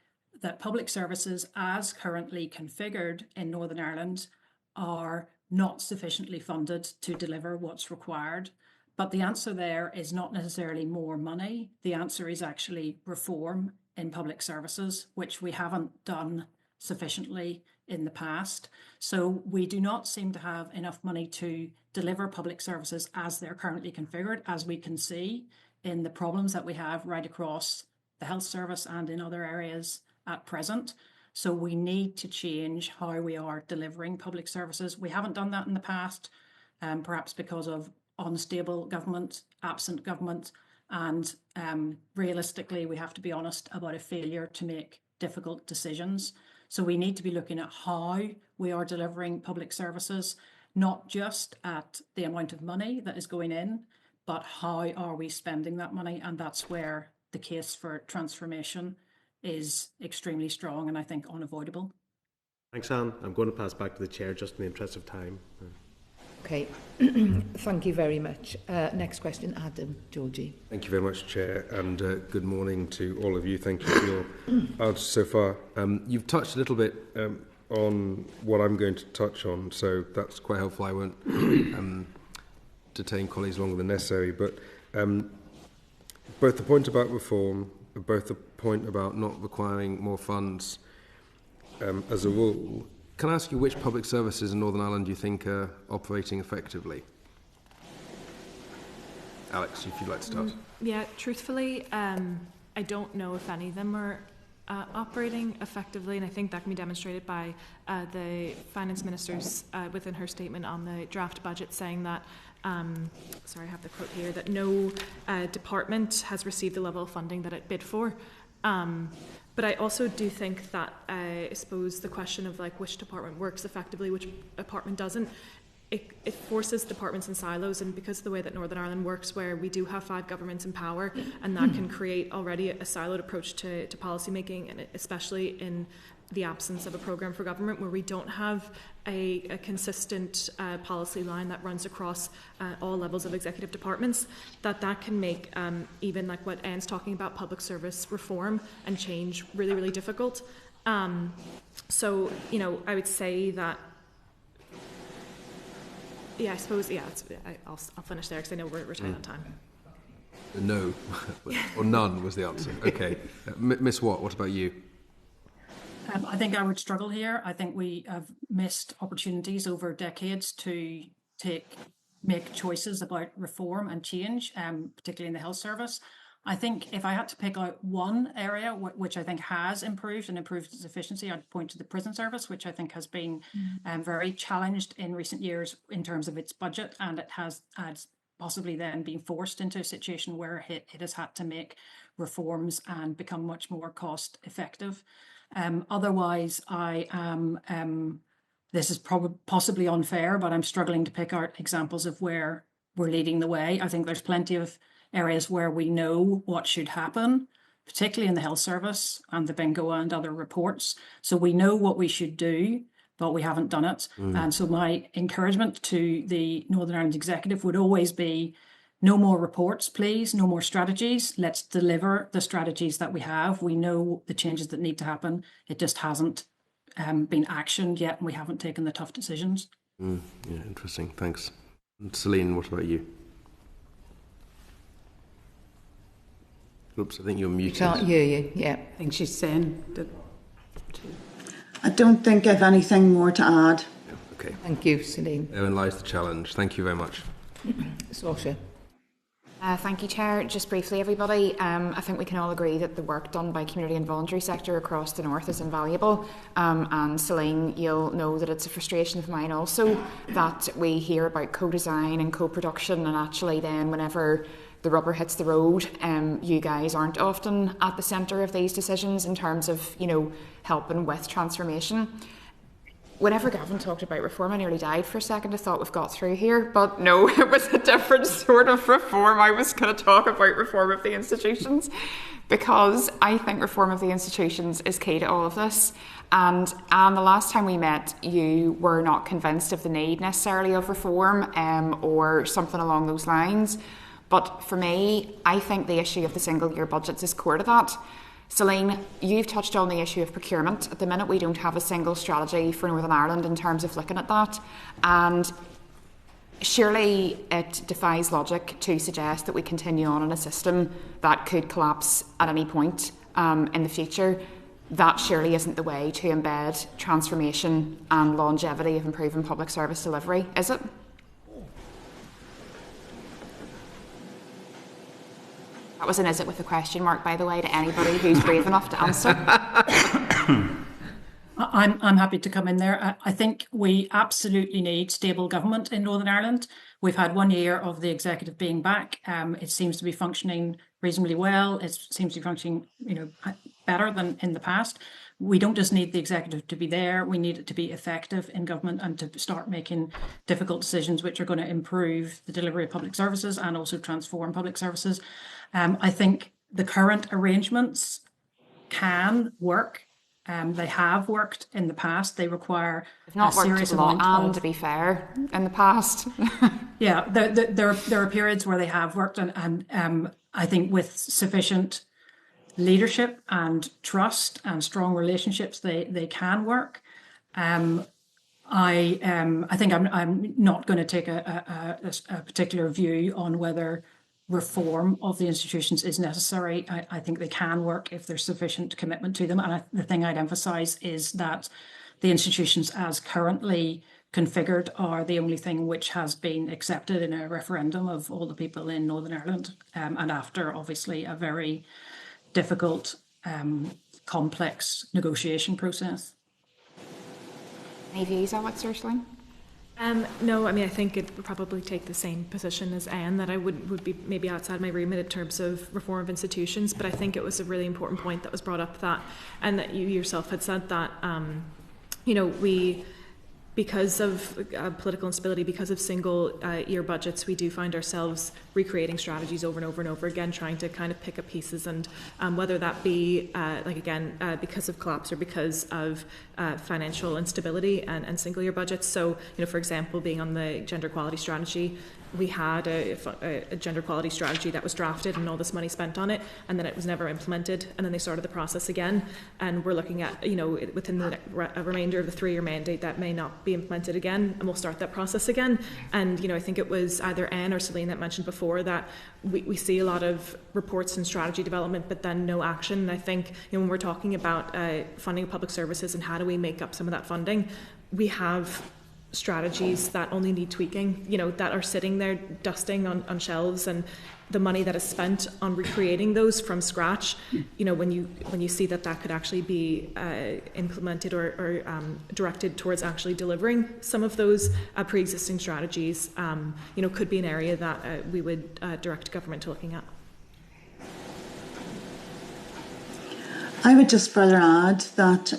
that public services as currently configured in Northern Ireland are not sufficiently funded to deliver what's required. But the answer there is not necessarily more money. The answer is actually reform in public services, which we haven't done sufficiently in the past. So we do not seem to have enough money to deliver public services as they're currently configured, as we can see in the problems that we have right across the health service and in other areas at present. So we need to change how we are delivering public services. We haven't done that in the past, perhaps because of unstable government, absent government, and realistically, we have to be honest about a failure to make difficult decisions. So we need to be looking at how we are delivering public services, not just at the amount of money that is going in, but how are we spending that money? And that's where the case for transformation is extremely strong and I think unavoidable. Thanks, Anne. I'm going to pass back to the Chair just in the interest of time. Okay, thank you very much. Next question, Adam, Georgie. Thank you very much, Chair, and good morning to all of you. Thank you for your answers so far. You've touched a little bit on what I'm going to touch on, so that's quite helpful. I won't detain colleagues longer than necessary, but both the point about reform, both the point about not requiring more funds as a rule. Can I ask you which public services in Northern Ireland you think are operating effectively? Alex, if you'd like to start. Yeah, truthfully, I don't know if any of them are operating effectively, and I think that can be demonstrated by the Finance Minister's within her statement on the draft budget saying that, sorry, I have the quote here, that no department has received the level of funding that it bid for. But I also do think that I suppose the question of like which department works effectively, which department doesn't, it forces departments in silos, and because of the way that Northern Ireland works, where we do have 5 governments in power, and that can create already a siloed approach to policy making, and especially in the absence of a programme for government where we don't have a consistent policy line that runs across all levels of executive departments, that can make even like what Anne's talking about, public service reform and change, really, really difficult. So, you know, I would say that, yeah, I suppose, yeah, I'll finish there because I know we're tight on time. No, or none was the answer. Okay. Miss Watt, what about you? I think I would struggle here. I think we have missed opportunities over decades to take make choices about reform and change, particularly in the health service. I think if I had to pick out one area which I think has improved and improved its efficiency, I'd point to the prison service, which I think has been very challenged in recent years in terms of its budget, and it has possibly then been forced into a situation where it has had to make reforms and become much more cost effective. Otherwise, I am, this is possibly unfair, but I'm struggling to pick out examples of where we're leading the way. I think there's plenty of areas where we know what should happen, particularly in the health service and the bingo and other reports. So we know what we should do, but we haven't done it. And so my encouragement to the Northern Ireland Executive would always be, no more reports, please, no more strategies. Let's deliver the strategies that we have. We know the changes that need to happen. It just hasn't been actioned yet, and we haven't taken the tough decisions. Yeah, interesting. Thanks. And Celine, what about you? Oops, I think you're muted. Can't hear you. Yeah, I think she's saying that. I don't think I've anything more to add. Yeah, okay. thank you, Celine. Therein lies the challenge. Thank you very much. Sasha. Thank you, Chair. Just briefly, everybody, I think we can all agree that the work done by community and voluntary sector across the north is invaluable. And Celine, you'll know that it's a frustration of mine also that we hear about co-design and co-production, and actually then whenever the rubber hits the road, you guys aren't often at the centre of these decisions in terms of, you know, helping with transformation. Whenever Gavin talked about reform, I nearly died for a second. I thought we've got through here, but no, it was a different sort of reform. I was going to talk about reform of the institutions, because I think reform of the institutions is key to all of this. And the last time we met, you were not convinced of the need necessarily of reform or something along those lines. But for me, I think the issue of the single year budgets is core to that. Celine, you've touched on the issue of procurement. At the minute, we don't have a single strategy for Northern Ireland in terms of looking at that. And surely it defies logic to suggest that we continue on in a system that could collapse at any point in the future. That surely isn't the way to embed transformation and longevity of improving public service delivery, is it? That was an is it with a question mark, by the way, to anybody who's brave enough to answer. I'm happy to come in there. I think we absolutely need stable government in Northern Ireland. We've had 1 year of the executive being back. It seems to be functioning reasonably well. It seems to be functioning, better than in the past. We don't just need the executive to be there. We need it to be effective in government and to start making difficult decisions which are going to improve the delivery of public services and also transform public services. I think the current arrangements can work. They have worked in the past. They require not a serious amount of, to be fair, in the past. Yeah, there are periods where they have worked, and I think with sufficient leadership and trust and strong relationships, they can work. I think I'm not going to take a particular view on whether reform of the institutions is necessary. I think they can work if there's sufficient commitment to them. And the thing I'd emphasise is that the institutions as currently configured are the only thing which has been accepted in a referendum of all the people in Northern Ireland, and after obviously a very difficult, complex negotiation process. Any views on what's Celine? No, I mean, I think it would probably take the same position as Anne, that I would be maybe outside my remit in terms of reform of institutions, but I think it was a really important point that was brought up, that, and that you yourself had said that, we, because of political instability, because of single year budgets, we do find ourselves recreating strategies over and over and over again, trying to kind of pick up pieces, and whether that be because of collapse or because of financial instability and single year budgets. So, for example, being on the gender equality strategy, we had a gender equality strategy that was drafted and all this money spent on it, and then it was never implemented, and then they started the process again, and we're looking at, within the remainder of the 3-year mandate, that may not be implemented again, and we'll start that process again. And I think it was either Anne or Celine that mentioned before that we see a lot of reports and strategy development, but then no action. And I think when we're talking about funding of public services and how do we make up some of that funding, we have strategies that only need tweaking, that are sitting there dusting on shelves, and the money that is spent on recreating those from scratch, when you see that could actually be implemented or directed towards actually delivering some of those pre-existing strategies, could be an area that we would direct government to looking at. I would just further add that,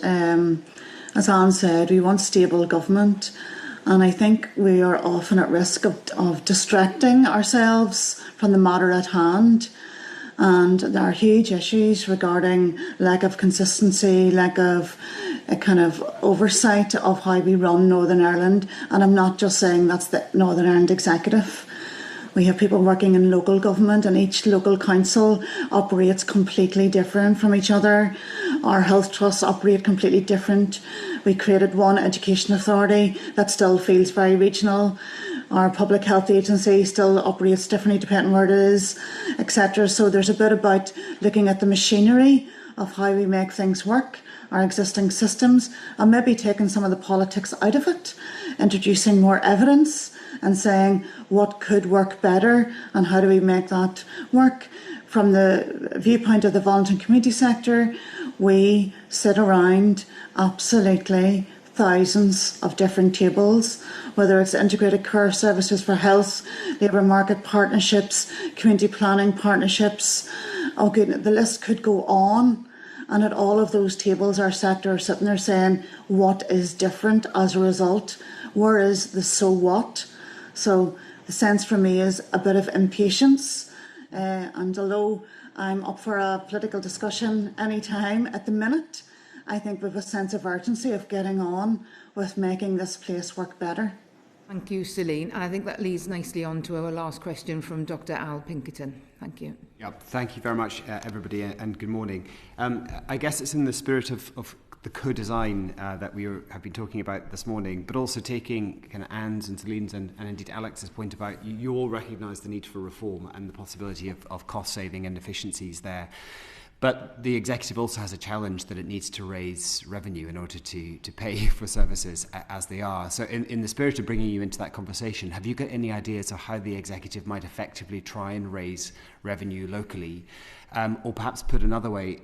as Anne said, we want stable government, and I think we are often at risk of distracting ourselves from the matter at hand. And there are huge issues regarding lack of consistency, lack of a kind of oversight of how we run Northern Ireland. And I'm not just saying that's the Northern Ireland Executive. We have people working in local government, and each local council operates completely different from each other. Our health trusts operate completely different. We created one education authority that still feels very regional. Our public health agency still operates differently depending where it is, etc. So there's a bit about looking at the machinery of how we make things work, our existing systems, and maybe taking some of the politics out of it, introducing more evidence and saying what could work better and how do we make that work. From the viewpoint of the voluntary community sector, we sit around absolutely thousands of different tables, whether it's integrated care services for health, labour market partnerships, community planning partnerships. Okay, the list could go on. And at all of those tables, our sector are sitting there saying, what is different as a result? Where is the so what? So the sense for me is a bit of impatience. And although I'm up for a political discussion any time at the minute, I think we have a sense of urgency of getting on with making this place work better. Thank you, Celine. And I think that leads nicely on to our last question from Dr. Al Pinkerton. Thank you. Yeah, thank you very much, everybody, and good morning. I guess it's in the spirit of the co-design that we have been talking about this morning, but also taking kind of Anne's and Celine's and indeed Alex's point about you all recognise the need for reform and the possibility of cost saving and efficiencies there. But the executive also has a challenge that it needs to raise revenue in order to pay for services as they are. So in the spirit of bringing you into that conversation, have you got any ideas of how the executive might effectively try and raise revenue locally? Or perhaps put another way,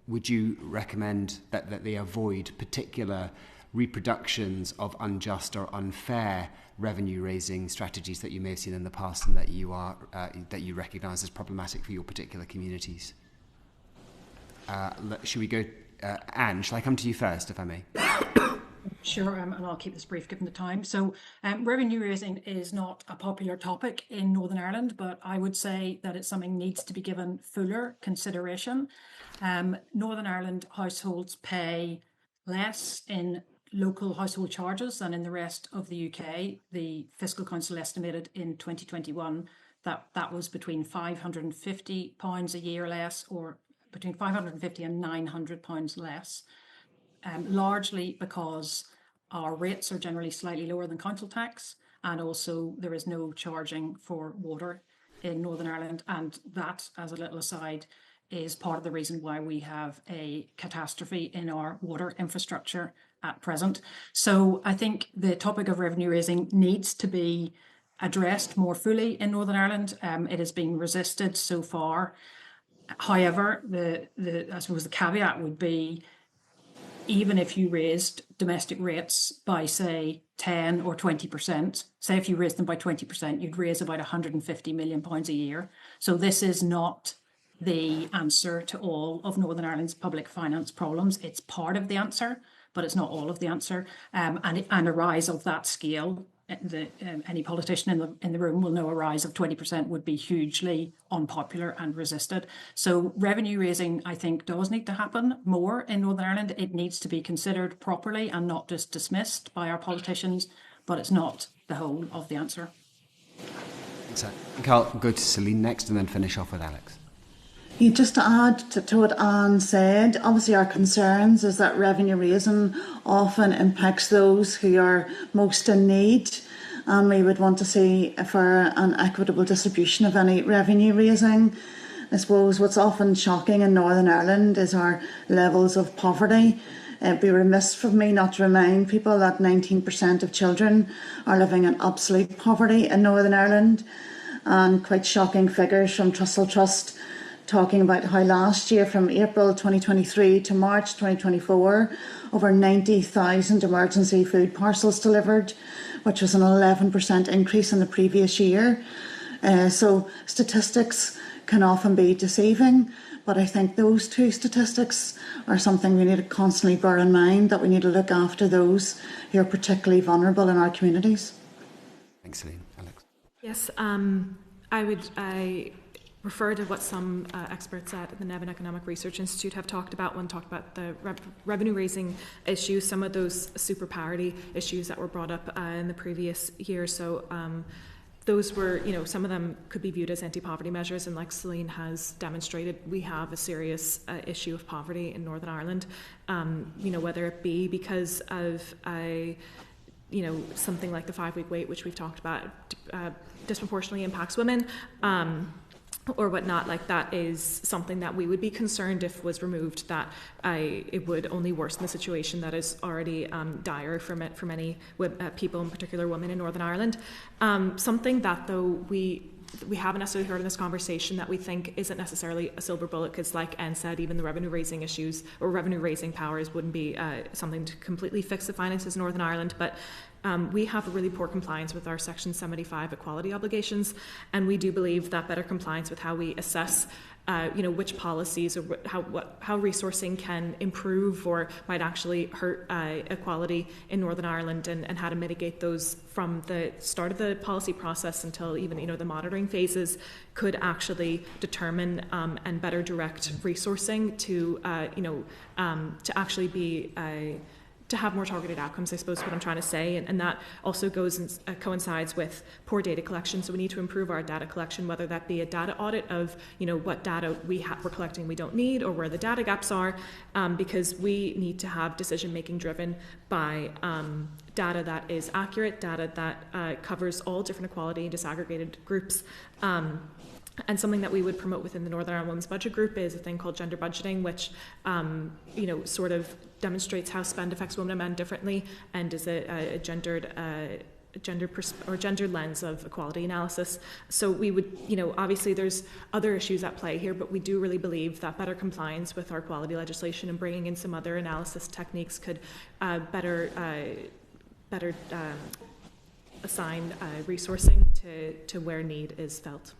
would you recommend that they avoid particular reproductions of unjust or unfair revenue-raising strategies that you may have seen in the past and that you recognise as problematic for your particular communities? Should we go, Anne, shall I come to you first, if I may? Sure, and I'll keep this brief given the time. So revenue raising is not a popular topic in Northern Ireland, but I would say that it's something needs to be given fuller consideration. Northern Ireland households pay less in local household charges than in the rest of the UK. The Fiscal Council estimated in 2021 that was between £550 a year less, or between £550 and £900 less, largely because our rates are generally slightly lower than council tax, and also there is no charging for water in Northern Ireland, and that, as a little aside, is part of the reason why we have a catastrophe in our water infrastructure at present. So I think the topic of revenue raising needs to be addressed more fully in Northern Ireland. It is being resisted so far. However, I suppose the caveat would be, even if you raised domestic rates by, say, 10 or 20%, say if you raised them by 20%, you'd raise about £150 million a year. So this is not the answer to all of Northern Ireland's public finance problems. It's part of the answer, but it's not all of the answer. And a rise of that scale, any politician in the room will know a rise of 20% would be hugely unpopular and resisted. So revenue raising, I think, does need to happen more in Northern Ireland. It needs to be considered properly and not just dismissed by our politicians, but it's not the whole of the answer. Thanks. I think I'll go to Celine next and then finish off with Alex. Just to add to what Anne said, obviously our concerns is that revenue raising often impacts those who are most in need, and we would want to see for an equitable distribution of any revenue raising. I suppose what's often shocking in Northern Ireland is our levels of poverty. It'd be remiss for me not to remind people that 19% of children are living in absolute poverty in Northern Ireland, and quite shocking figures from Trussell Trust talking about how last year, from April 2023 to March 2024, over 90,000 emergency food parcels delivered, which was an 11% increase in the previous year. So statistics can often be deceiving, but I think those two statistics are something we need to constantly bear in mind, that we need to look after those who are particularly vulnerable in our communities. Thanks, Celine. Alex? Yes, I refer to what some experts at the Nevin Economic Research Institute have talked about when talked about the revenue raising issues, some of those super parity issues that were brought up in the previous year. So those were, some of them could be viewed as anti-poverty measures, and like Celine has demonstrated, we have a serious issue of poverty in Northern Ireland, whether it be because of something like the 5-week wait, which we've talked about, disproportionately impacts women, or whatnot. Like, that is something that we would be concerned if was removed, that it would only worsen the situation that is already dire for many people, in particular women in Northern Ireland. Something that, though, we haven't necessarily heard in this conversation that we think isn't necessarily a silver bullet, because like Anne said, even the revenue raising issues or revenue raising powers wouldn't be something to completely fix the finances in Northern Ireland, but we have a really poor compliance with our Section 75 equality obligations, and we do believe that better compliance with how we assess which policies or how resourcing can improve or might actually hurt equality in Northern Ireland, and how to mitigate those from the start of the policy process until even the monitoring phases, could actually determine and better direct resourcing to actually be to have more targeted outcomes, I suppose, is what I'm trying to say. And that also goes and coincides with poor data collection. So we need to improve our data collection, whether that be a data audit of, what data we're collecting we don't need, or where the data gaps are, because we need to have decision-making driven by data that is accurate, data that covers all different equality and disaggregated groups. And something that we would promote within the Northern Ireland Women's Budget Group is a thing called gender budgeting, which sort of demonstrates how spend affects women and men differently, and is a gendered lens of equality analysis. So we would, obviously there's other issues at play here, but we do really believe that better compliance with our equality legislation and bringing in some other analysis techniques could better assign resourcing to where need is felt.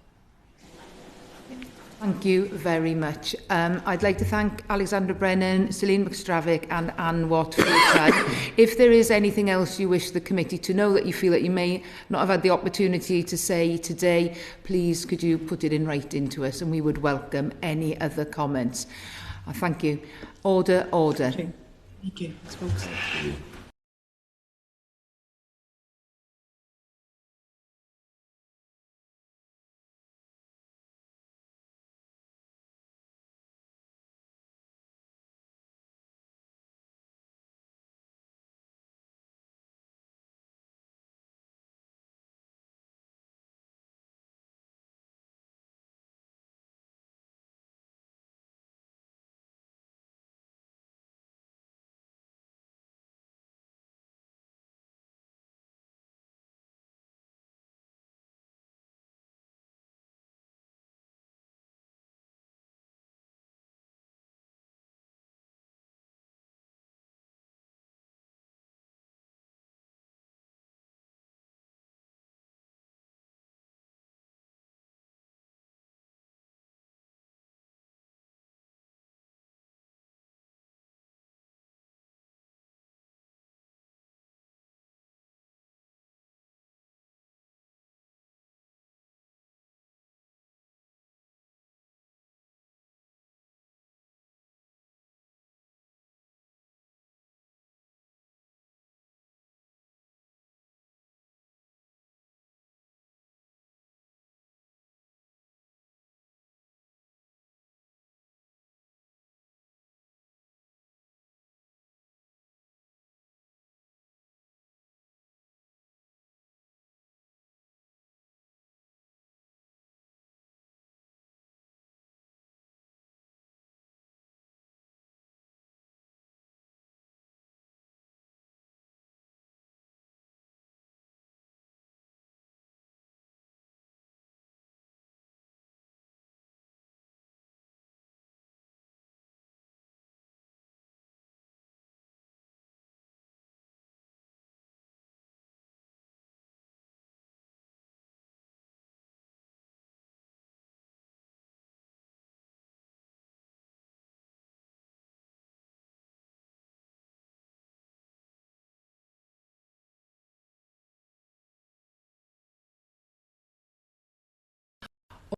Thank you very much. I'd like to thank Alexandra Brennan, Celine McStravick and Anne Watt for your time. If there is anything else you wish the committee to know that you feel that you may not have had the opportunity to say today, please could you put it in writing to us, and we would welcome any other comments. Thank you. Order. Thank you. Thank you.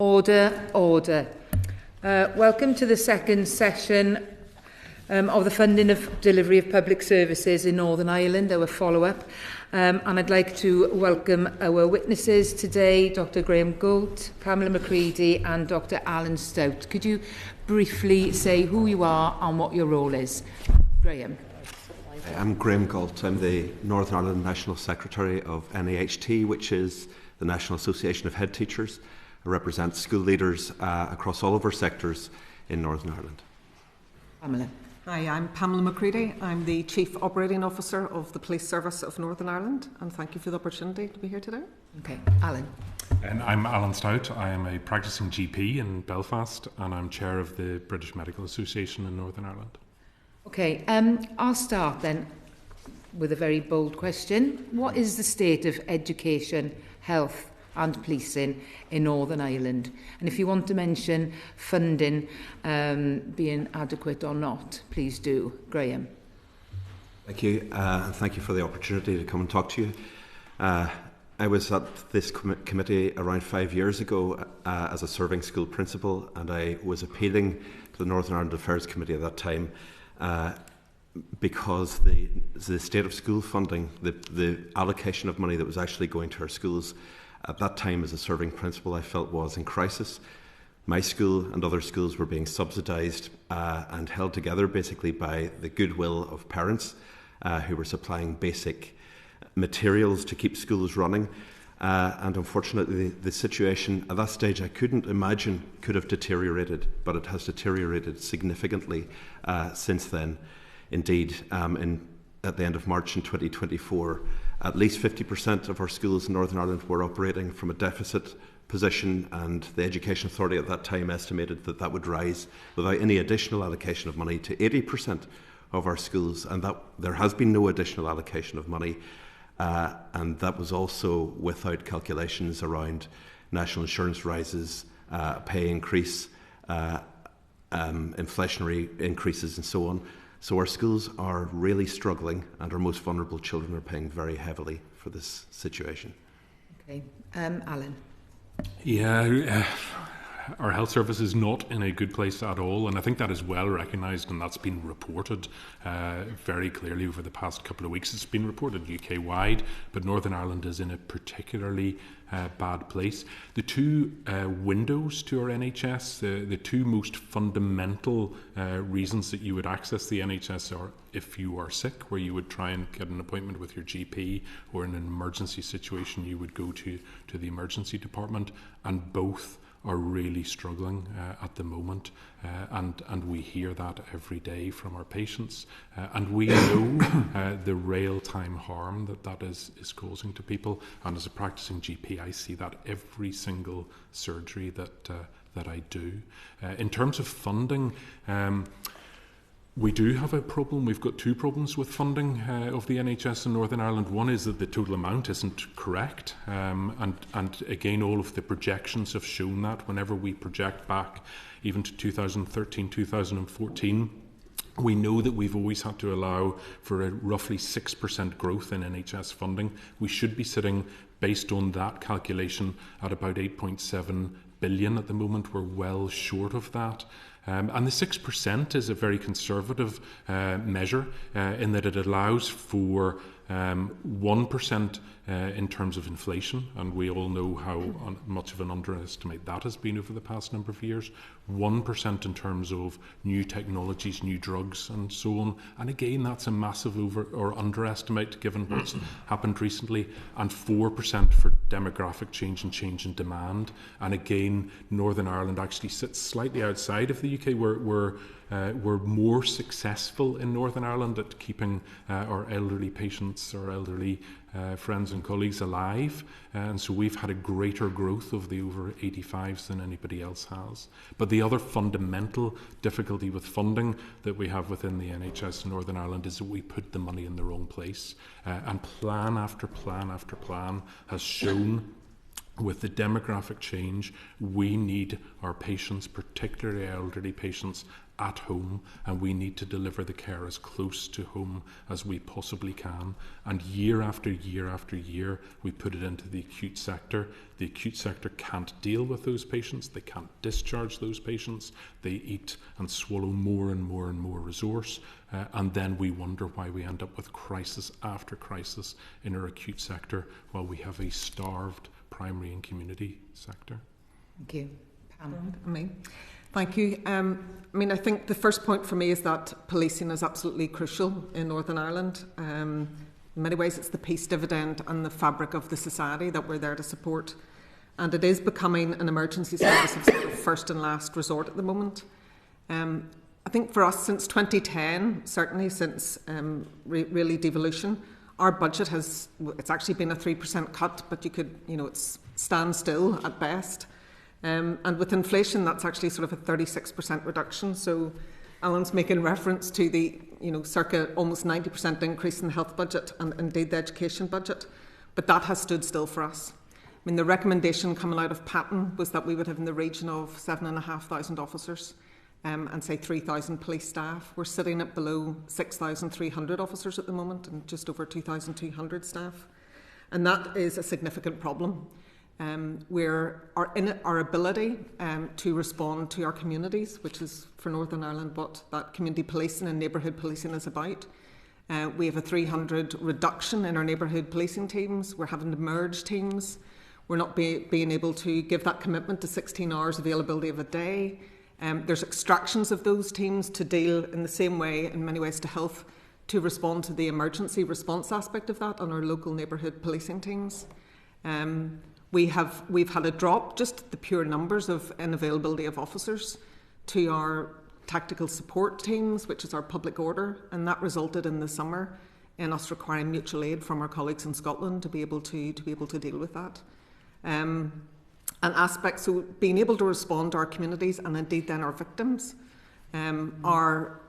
Order, order. Welcome to the second session of the funding of delivery of public services in Northern Ireland, our follow-up. And I'd like to welcome our witnesses today, Dr Graham Gault, Pamela McCreedy and Dr Alan Stout. Could you briefly say who you are and what your role is? Graham. I'm Graham Gault. I'm the Northern Ireland National Secretary of NAHT, which is the National Association of Headteachers. I represent school leaders across all of our sectors in Northern Ireland. Pamela. Hi, I'm Pamela McCreedy. I'm the Chief Operating Officer of the Police Service of Northern Ireland, and thank you for the opportunity to be here today. Okay, Alan. And I'm Alan Stout. I am a practicing GP in Belfast, and I'm chair of the British Medical Association in Northern Ireland. Okay, I'll start then with a very bold question. What is the state of education, health and policing in Northern Ireland? And if you want to mention funding being adequate or not, please do. Graham. Thank you. Thank you for the opportunity to come and talk to you. I was at this committee around 5 years ago as a serving school principal, and I was appealing to the Northern Ireland Affairs Committee at that time because the state of school funding, the allocation of money that was actually going to our schools at that time as a serving principal, I felt was in crisis. My school and other schools were being subsidised and held together basically by the goodwill of parents who were supplying basic materials to keep schools running. And unfortunately, the situation at that stage I couldn't imagine could have deteriorated, but it has deteriorated significantly since then. Indeed, at the end of March in 2024, at least 50% of our schools in Northern Ireland were operating from a deficit position, and the Education Authority at that time estimated that that would rise without any additional allocation of money to 80% of our schools, and that there has been no additional allocation of money, and that was also without calculations around national insurance rises, pay increase, inflationary increases and so on. So our schools are really struggling, and our most vulnerable children are paying very heavily for this situation. Okay, Alan. Yeah, our health service is not in a good place at all, and I think that is well recognised, and that's been reported very clearly over the past couple of weeks. It's been reported UK-wide, but Northern Ireland is in a particularly bad place. The two windows to our NHS, the two most fundamental reasons that you would access the NHS are if you are sick, where you would try and get an appointment with your GP, or in an emergency situation you would go to the emergency department, and both are really struggling at the moment, and we hear that every day from our patients, and we know the real-time harm that is causing to people. And as a practicing GP, I see that every single surgery that I do. In terms of funding, we do have a problem. We've got two problems with funding of the NHS in Northern Ireland. One is that the total amount isn't correct. And again, all of the projections have shown that. Whenever we project back even to 2013, 2014, we know that we've always had to allow for a roughly 6% growth in NHS funding. We should be sitting, based on that calculation, at about 8.7 billion at the moment. We're well short of that. And the 6% is a very conservative measure in that it allows for 1% in terms of inflation, and we all know how much of an underestimate that has been over the past number of years. 1% in terms of new technologies, new drugs, and so on. And again, that's a massive underestimate given what's happened recently. And 4% for demographic change and change in demand. And again, Northern Ireland actually sits slightly outside of the UK. We're more successful in Northern Ireland at keeping our elderly patients, our elderly friends and colleagues alive, and so we've had a greater growth of the over 85s than anybody else has. But the other fundamental difficulty with funding that we have within the NHS in Northern Ireland is that we put the money in the wrong place, and plan after plan after plan has shown with the demographic change, we need our patients, particularly elderly patients, at home, and we need to deliver the care as close to home as we possibly can. And year after year after year, we put it into the acute sector. The acute sector can't deal with those patients. They can't discharge those patients. They eat and swallow more and more and more resource. And then we wonder why we end up with crisis after crisis in our acute sector while we have a starved primary and community sector. Thank you. Pam. Me. Thank you. I think the first point for me is that policing is absolutely crucial in Northern Ireland. In many ways, it's the peace dividend and the fabric of the society that we're there to support. And it is becoming an emergency service of sort of first and last resort at the moment. I think for us, since 2010, certainly since really devolution, our budget it's actually been a 3% cut, but it's standstill at best. And with inflation, that's actually sort of a 36% reduction. So Alan's making reference to the, circa almost 90% increase in the health budget and indeed the education budget. But that has stood still for us. The recommendation coming out of Patton was that we would have in the region of 7,500 officers and say 3,000 police staff. We're sitting at below 6,300 officers at the moment and just over 2,200 staff. And that is a significant problem. Our ability to respond to our communities, which is for Northern Ireland what that community policing and neighbourhood policing is about. We have a 300 reduction in our neighbourhood policing teams. We're having to merge teams. We're not being able to give that commitment to 16 hours availability of a day. There's extractions of those teams to deal in the same way, in many ways, to health, to respond to the emergency response aspect of that on our local neighbourhood policing teams. We've had a drop, just the pure numbers of unavailability of officers, to our tactical support teams, which is our public order, and that resulted in the summer in us requiring mutual aid from our colleagues in Scotland to be able to deal with that. And aspects, so being able to respond to our communities and indeed then our victims. Our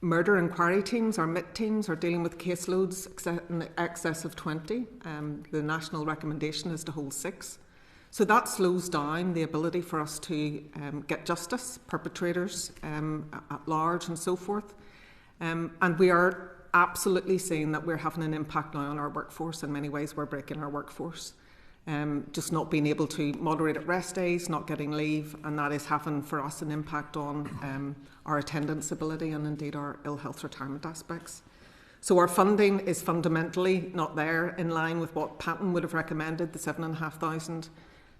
murder inquiry teams, our MIT teams, are dealing with caseloads in excess of 20. The national recommendation is to hold 6. So that slows down the ability for us to get justice, perpetrators at large and so forth. And we are absolutely seeing that we're having an impact now on our workforce. In many ways, we're breaking our workforce. Just not being able to moderate at rest days, not getting leave, and that is having for us an impact on our attendance ability and indeed our ill health retirement aspects. So our funding is fundamentally not there in line with what Patton would have recommended, the 7,500.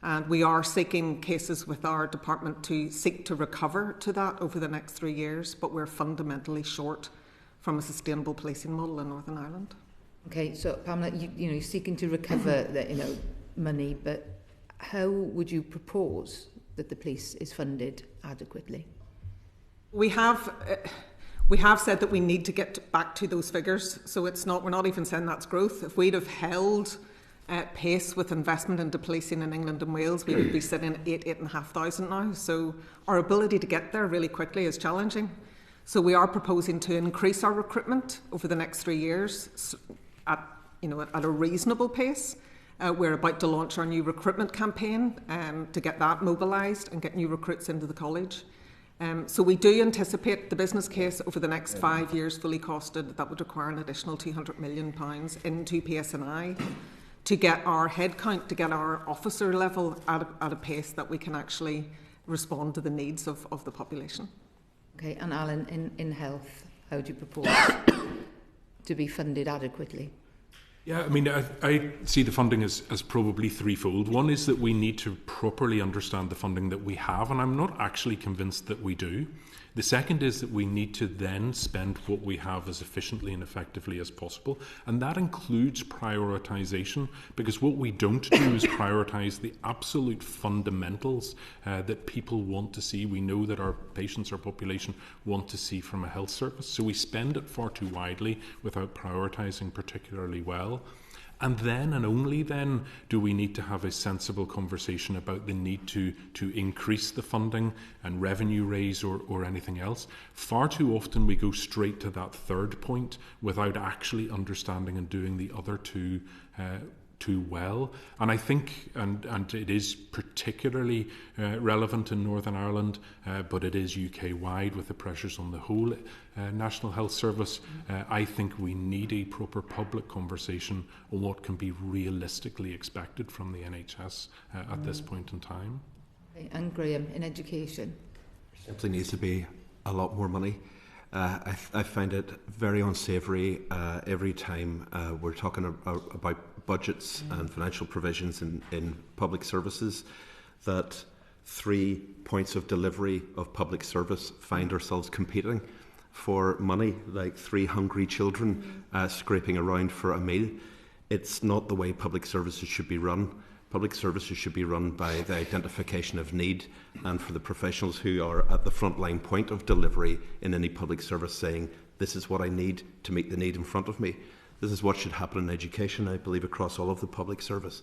And we are seeking cases with our department to seek to recover to that over the next 3 years, but we're fundamentally short from a sustainable policing model in Northern Ireland. Okay, so Pamela, you're seeking to recover the money, but how would you propose that the police is funded adequately? We have said that we need to get back to those figures. So we're not even saying that's growth. If we'd have held pace with investment into policing in England and Wales, we would be sitting at 8,500 now. So our ability to get there really quickly is challenging. So we are proposing to increase our recruitment over the next 3 years at a reasonable pace. We're about to launch our new recruitment campaign to get that mobilised and get new recruits into the college. So we do anticipate the business case over the next 5 years fully costed. That would require an additional £200 million into PSNI to get our headcount, to get our officer level at a pace that we can actually respond to the needs of the population. Okay, and Alan, in health, how do you propose to be funded adequately? Yeah, I see the funding as probably threefold. One is that we need to properly understand the funding that we have, and I'm not actually convinced that we do. The second is that we need to then spend what we have as efficiently and effectively as possible, and that includes prioritisation, because what we don't do is prioritise the absolute fundamentals that people want to see. We know that our patients, our population, want to see from a health service, so we spend it far too widely without prioritising particularly well. And then, and only then, do we need to have a sensible conversation about the need to increase the funding and revenue raise or anything else. Far too often we go straight to that third point without actually understanding and doing the other two too well. And I think, and it is particularly relevant in Northern Ireland, but it is UK-wide with the pressures on the whole National Health Service. I think we need a proper public conversation on what can be realistically expected from the NHS at this point in time. And Graham, in education? There simply needs to be a lot more money. I find it very unsavoury every time we're talking about budgets and financial provisions in public services that 3 points of delivery of public service find ourselves competing for money, like 3 hungry children scraping around for a meal. It's not the way public services should be run. Public services should be run by the identification of need and for the professionals who are at the frontline point of delivery in any public service saying, this is what I need to meet the need in front of me. This is what should happen in education, I believe, across all of the public service.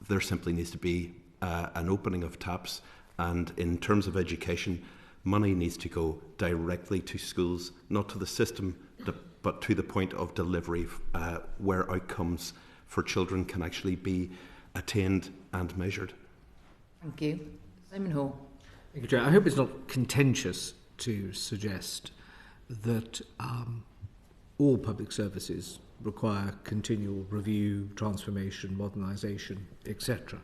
There simply needs to be an opening of taps, and in terms of education, money needs to go directly to schools, not to the system, but to the point of delivery where outcomes for children can actually be attained and measured. Thank you. Simon Hall. Thank you, Chair. I hope it's not contentious to suggest that all public services require continual review, transformation, modernisation, etc.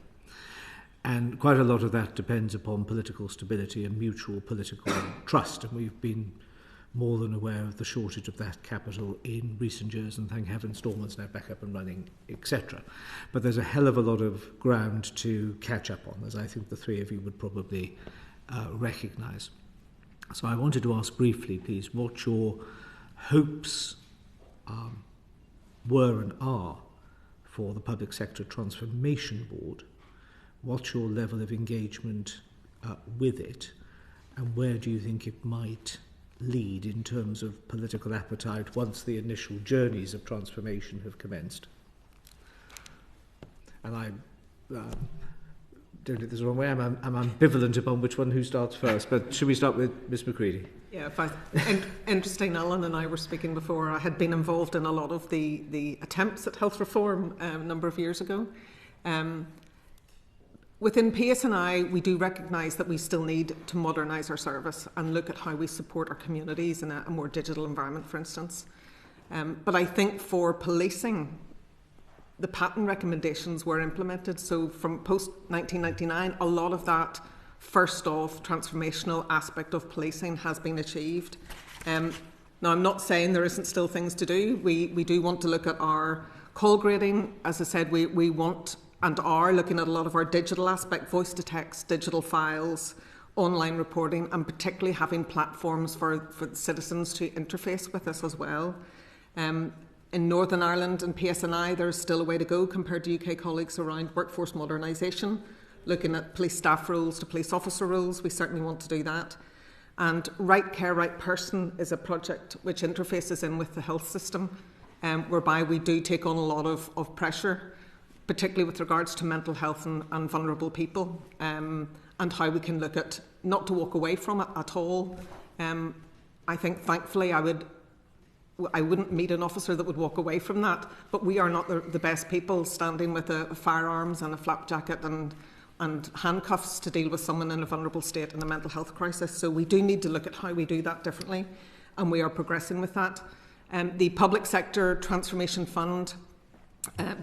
And quite a lot of that depends upon political stability and mutual political trust, and we've been more than aware of the shortage of that capital in recent years, and thank heaven Stormont's now back up and running, etc. But there's a hell of a lot of ground to catch up on, as I think the three of you would probably recognise. So I wanted to ask briefly, please, what your hopes were and are for the Public Sector Transformation Board, what's your level of engagement with it, and where do you think it might lead in terms of political appetite once the initial journeys of transformation have commenced? And I don't get this the wrong way, I'm ambivalent upon which one who starts first, but should we start with Ms McCreedy? Yeah, interesting, Alan and I were speaking before. I had been involved in a lot of the attempts at health reform a number of years ago. Within PSNI, we do recognise that we still need to modernise our service and look at how we support our communities in a more digital environment, for instance. But I think for policing, the pattern recommendations were implemented. So from post-1999, a lot of that first off transformational aspect of policing has been achieved. Now, I'm not saying there isn't still things to do. We do want to look at our call grading. As I said, we want and are looking at a lot of our digital aspect, voice to text, digital files, online reporting, and particularly having platforms for citizens to interface with us as well. In Northern Ireland and PSNI, there's still a way to go compared to UK colleagues around workforce modernisation, looking at police staff roles to police officer roles. We certainly want to do that. And Right Care, Right Person is a project which interfaces in with the health system, whereby we do take on a lot of pressure, particularly with regards to mental health and vulnerable people, and how we can look at not to walk away from it at all. I think, thankfully, I wouldn't meet an officer that would walk away from that, but we are not the best people standing with a firearms and a flak jacket and handcuffs to deal with someone in a vulnerable state in a mental health crisis. So we do need to look at how we do that differently, and we are progressing with that. The Public Sector Transformation Fund,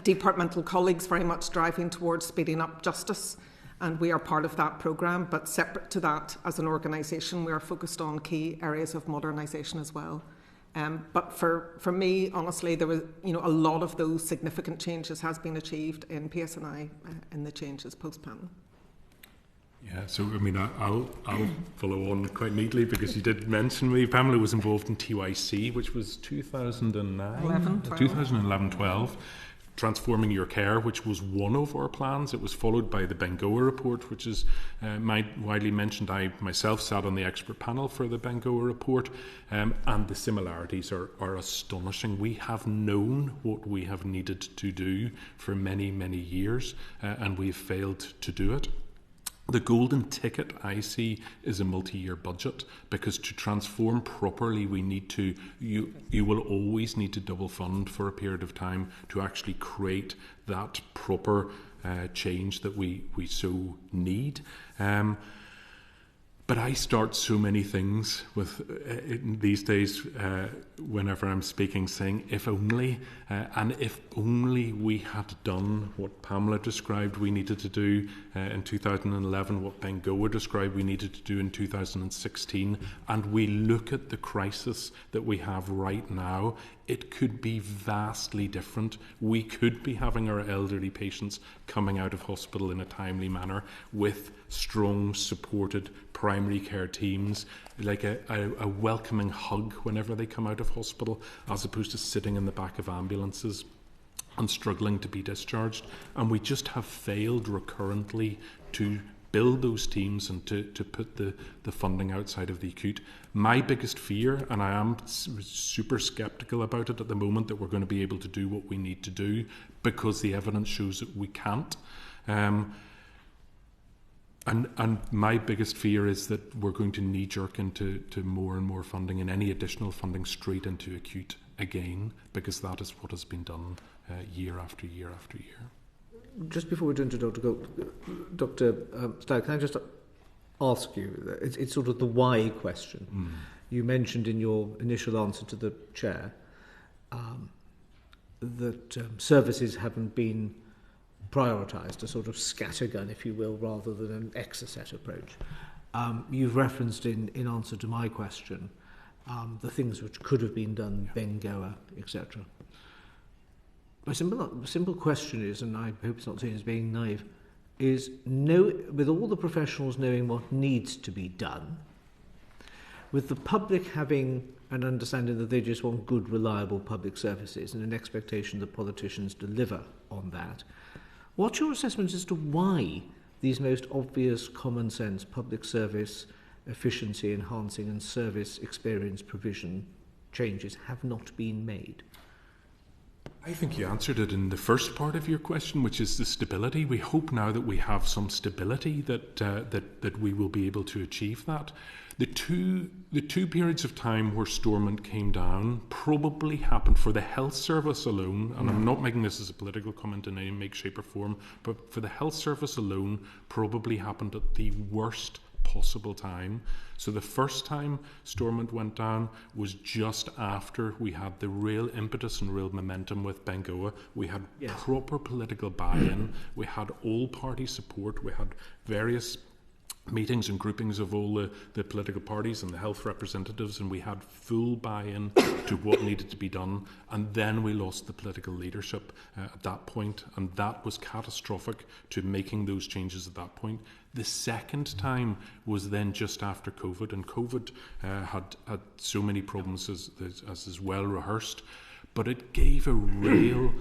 departmental colleagues very much driving towards speeding up justice, and we are part of that programme. But separate to that, as an organisation, we are focused on key areas of modernisation as well. But for me, honestly, there was a lot of those significant changes has been achieved in PSNI in the changes post-Pamela. Yeah, so I mean, I'll follow on quite neatly because you did mention me. Pamela was involved in TYC, which was 2011-12. Transforming Your Care, which was one of our plans. It was followed by the Bengoa report, which is widely mentioned. I myself sat on the expert panel for the Bengoa report, and the similarities are astonishing. We have known what we have needed to do for many, many years, and we've failed to do it. The golden ticket I see is a multi-year budget, because to transform properly we need to, you will always need to double fund for a period of time to actually create that proper change that we so need. But I start so many things with these days whenever I'm speaking, saying if only, and if only we had done what Pamela described we needed to do in 2011, what Bengoa described we needed to do in 2016, and we look at the crisis that we have right now, it could be vastly different. We could be having our elderly patients coming out of hospital in a timely manner with strong, supported primary care teams, like a welcoming hug whenever they come out of hospital, as opposed to sitting in the back of ambulances and struggling to be discharged. And we just have failed recurrently to build those teams and to put the funding outside of the acute. My biggest fear, and I am super sceptical about it at the moment, that we're going to be able to do what we need to do, because the evidence shows that we can't. And my biggest fear is that we're going to knee-jerk into more and more funding, and any additional funding straight into acute again, because that is what has been done year after year after year. Just before we turn to Dr. Gault, Dr. Stout, can I just ask you, it's sort of the why question. You mentioned in your initial answer to the chair that services haven't been prioritised, a sort of scattergun, if you will, rather than an exocet approach. You've referenced in answer to my question the things which could have been done, Bengoa, etc. My simple question is, and I hope it's not seen as being naive, is with all the professionals knowing what needs to be done, with the public having an understanding that they just want good, reliable public services and an expectation that politicians deliver on that, what's your assessment as to why these most obvious common sense public service efficiency enhancing and service experience provision changes have not been made? I think you answered it in the first part of your question, which is the stability. We hope now that we have some stability that we will be able to achieve that. The two periods of time where Stormont came down probably happened for the health service alone, and I'm not making this as a political comment in any make, shape or form, but for the health service alone probably happened at the worst possible time. So the first time Stormont went down was just after we had the real impetus and real momentum with Bengoa. We had proper political buy-in, we had all party support, we had various meetings and groupings of all the political parties and the health representatives, and we had full buy-in to what needed to be done. And then we lost the political leadership at that point, and that was catastrophic to making those changes at that point. The second time was then just after COVID, and COVID had so many problems as is well rehearsed. But it gave a real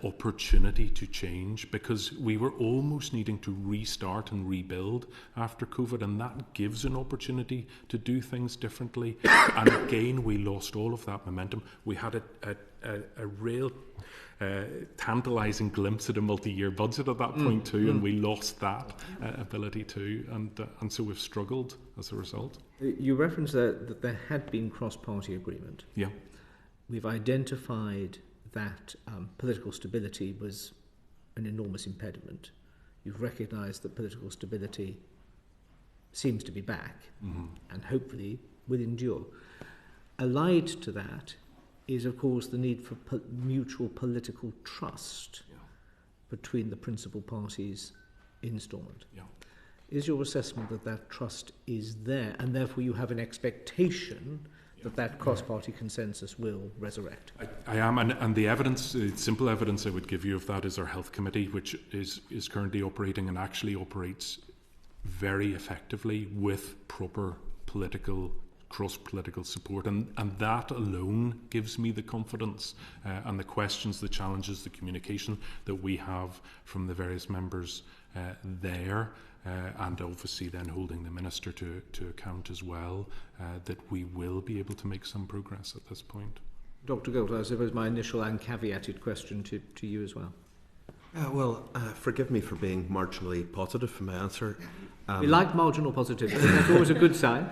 opportunity to change, because we were almost needing to restart and rebuild after COVID, and that gives an opportunity to do things differently. And again, we lost all of that momentum. We had a real tantalising glimpse at a multi-year budget at that point too, and we lost that ability too, and so we've struggled as a result. You referenced that there had been cross-party agreement. Yeah. We've identified that political stability was an enormous impediment. You've recognised that political stability seems to be back and hopefully will endure. Allied to that is, of course, the need for mutual political trust between the principal parties in Stormont. Yeah. Is your assessment that that trust is there, and therefore you have an expectation that cross-party consensus will resurrect? I am, and the evidence, the simple evidence I would give you of that is our health committee, which is currently operating and actually operates very effectively with proper cross-political support, and that alone gives me the confidence and the questions, the challenges, the communication that we have from the various members there. And obviously then holding the Minister to account as well, that we will be able to make some progress at this point. Dr. Gault, I suppose my initial and caveated question to you as well. Forgive me for being marginally positive in my answer. We like marginal positivity. That's always a good sign.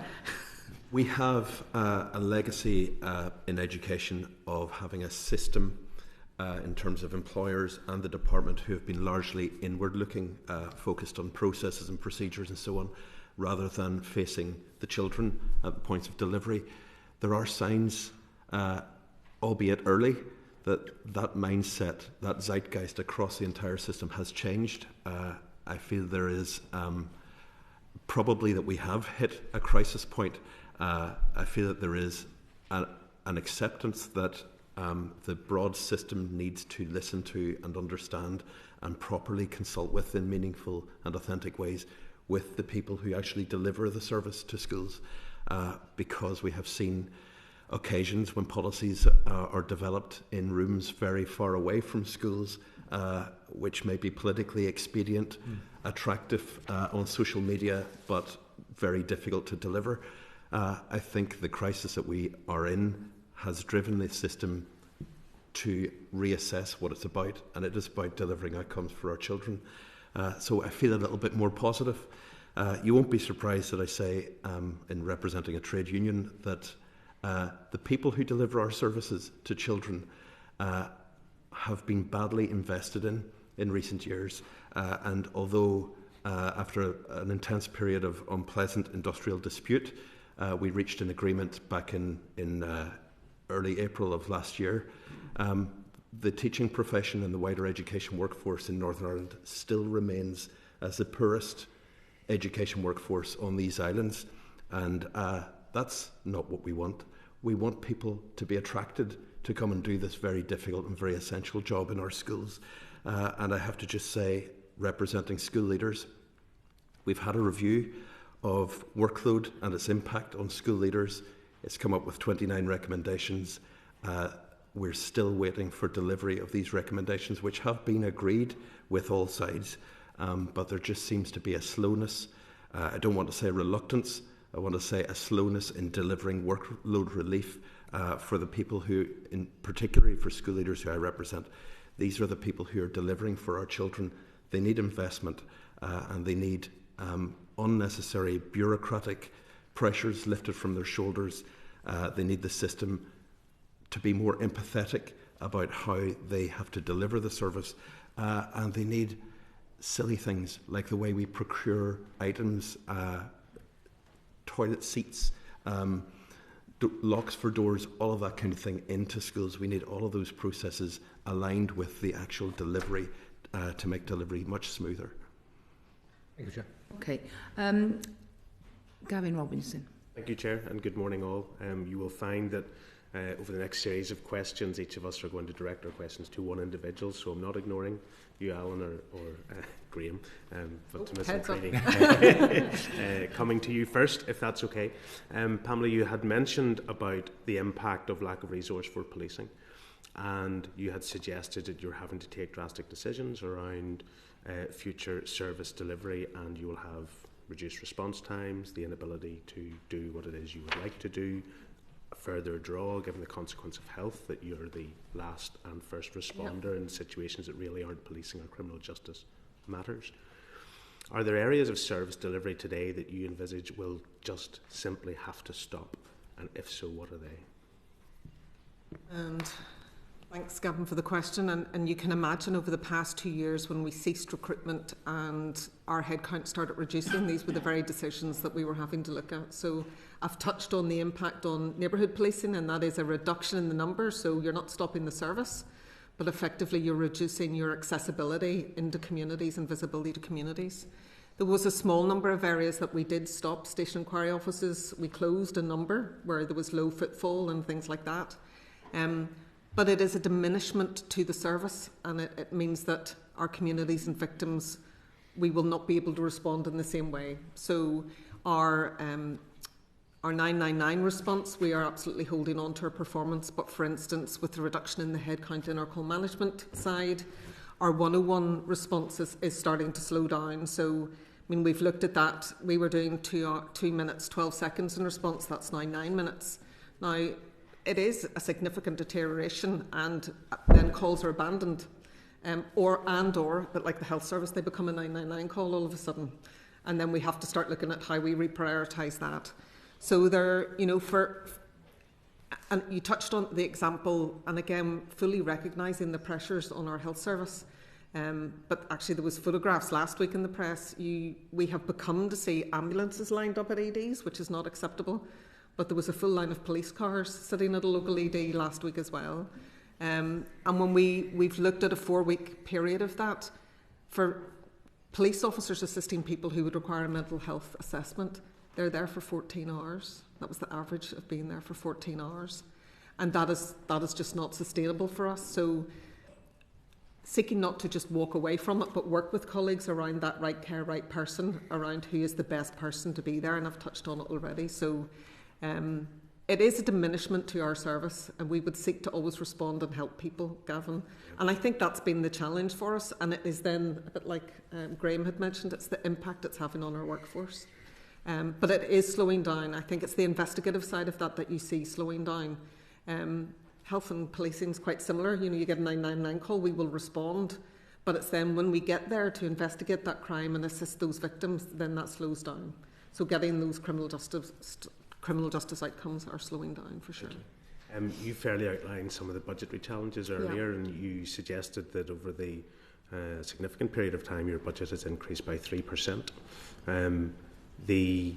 We have a legacy in education of having a system in terms of employers and the department who have been largely inward-looking, focused on processes and procedures and so on, rather than facing the children at the points of delivery. There are signs, albeit early, that mindset, that zeitgeist across the entire system has changed. I feel there is probably that we have hit a crisis point. I feel that there is an acceptance that the broad system needs to listen to and understand and properly consult with in meaningful and authentic ways with the people who actually deliver the service to schools, because we have seen occasions when policies are developed in rooms very far away from schools, which may be politically expedient, attractive on social media, but very difficult to deliver. I think the crisis that we are in has driven the system to reassess what it's about, and it is about delivering outcomes for our children. So I feel a little bit more positive. You won't be surprised that I say, in representing a trade union, that the people who deliver our services to children have been badly invested in recent years. And although after an intense period of unpleasant industrial dispute, we reached an agreement back in early April of last year, the teaching profession and the wider education workforce in Northern Ireland still remains as the poorest education workforce on these islands. And that's not what we want. We want people to be attracted to come and do this very difficult and very essential job in our schools. And I have to just say, representing school leaders, we've had a review of workload and its impact on school leaders. It's come up with 29 recommendations. We're still waiting for delivery of these recommendations, which have been agreed with all sides, but there just seems to be a slowness. I don't want to say reluctance. I want to say a slowness in delivering workload relief for the people who, particularly for school leaders who I represent, these are the people who are delivering for our children. They need investment and they need unnecessary bureaucratic pressures lifted from their shoulders. They need the system to be more empathetic about how they have to deliver the service, and they need silly things like the way we procure items, toilet seats, locks for doors, all of that kind of thing into schools. We need all of those processes aligned with the actual delivery to make delivery much smoother. Thank you, Chair. Okay. Gavin Robinson. Thank you, Chair, and good morning all. You will find that over the next series of questions, each of us are going to direct our questions to one individual, so I'm not ignoring you, Alan, or Graham, but to Ms. McCreedy. Coming to you first, if that's okay. Pamela, you had mentioned about the impact of lack of resource for policing, and you had suggested that you're having to take drastic decisions around future service delivery, and you will have reduced response times, the inability to do what it is you would like to do, a further draw given the consequence of health, that you're the last and first responder in situations that really aren't policing or criminal justice matters. Are there areas of service delivery today that you envisage will just simply have to stop? And if so, what are they? And thanks, Gavin, for the question. And you can imagine over the past 2 years when we ceased recruitment and our headcount started reducing, these were the very decisions that we were having to look at. So I've touched on the impact on neighbourhood policing, and that is a reduction in the number. So you're not stopping the service, but effectively you're reducing your accessibility into communities and visibility to communities. There was a small number of areas that we did stop. Station inquiry offices, we closed a number where there was low footfall and things like that. But it is a diminishment to the service, and it means that our communities and victims, we will not be able to respond in the same way. So our 999 response, we are absolutely holding on to our performance, but for instance, with the reduction in the headcount in our call management side, our 101 response is starting to slow down. So, I mean, we've looked at that. We were doing 2 minutes, 12 seconds in response. That's now 9 minutes. Now, it is a significant deterioration, and then calls are abandoned, or, but like the health service, they become a 999 call all of a sudden. and then we have to start looking at how we reprioritise that. So there, you know, and you touched on the example, and again, fully recognising the pressures on our health service. But actually, there was photographs last week in the press. We have become to see ambulances lined up at EDs, which is not acceptable. But there was a full line of police cars sitting at a local ED last week as well. And when we've looked at a 4-week period of that, for police officers assisting people who would require a mental health assessment, they're there for 14 hours. That was the average of being there for 14 hours. And that is just not sustainable for us. So seeking not to just walk away from it, but work with colleagues around that right care, right person, around who is the best person to be there, and I've touched on it already. So it is a diminishment to our service, and we would seek to always respond and help people, Gavin. And I think that's been the challenge for us, and it is then, a bit like Graham had mentioned, it's the impact it's having on our workforce. But it is slowing down. I think it's the investigative side of that you see slowing down. Health and policing is quite similar. You know, you get a 999 call, we will respond. But it's then when we get there to investigate that crime and assist those victims, then that slows down. So getting those criminal justice outcomes are slowing down for sure. You fairly outlined some of the budgetary challenges earlier, and you suggested that over the significant period of time your budget has increased by 3%. The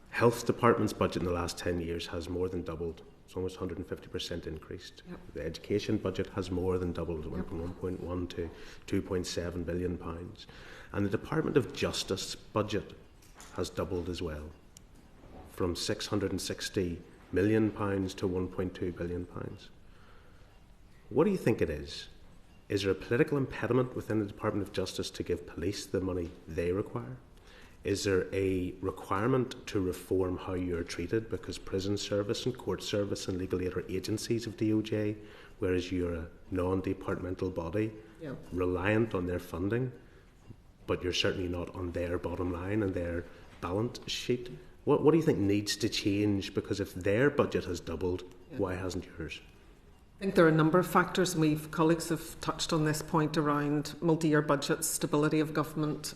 health department's budget in the last 10 years has more than doubled. It's almost 150% increased. Yep. The education budget has more than doubled. It went from 1.1 to 2.7 billion pounds. And the Department of Justice budget has doubled as well, from 660 million pounds to 1.2 billion pounds. What do you think it is? Is there a political impediment within the Department of Justice to give police the money they require? Is there a requirement to reform how you are treated, because prison service and court service and legal aid are agencies of DOJ, whereas you're a non-departmental body reliant on their funding, but you're certainly not on their bottom line and their balance sheet? What do you think needs to change? Because if their budget has doubled, why hasn't yours? I think there are a number of factors, and colleagues have touched on this point around multi-year budgets, stability of government.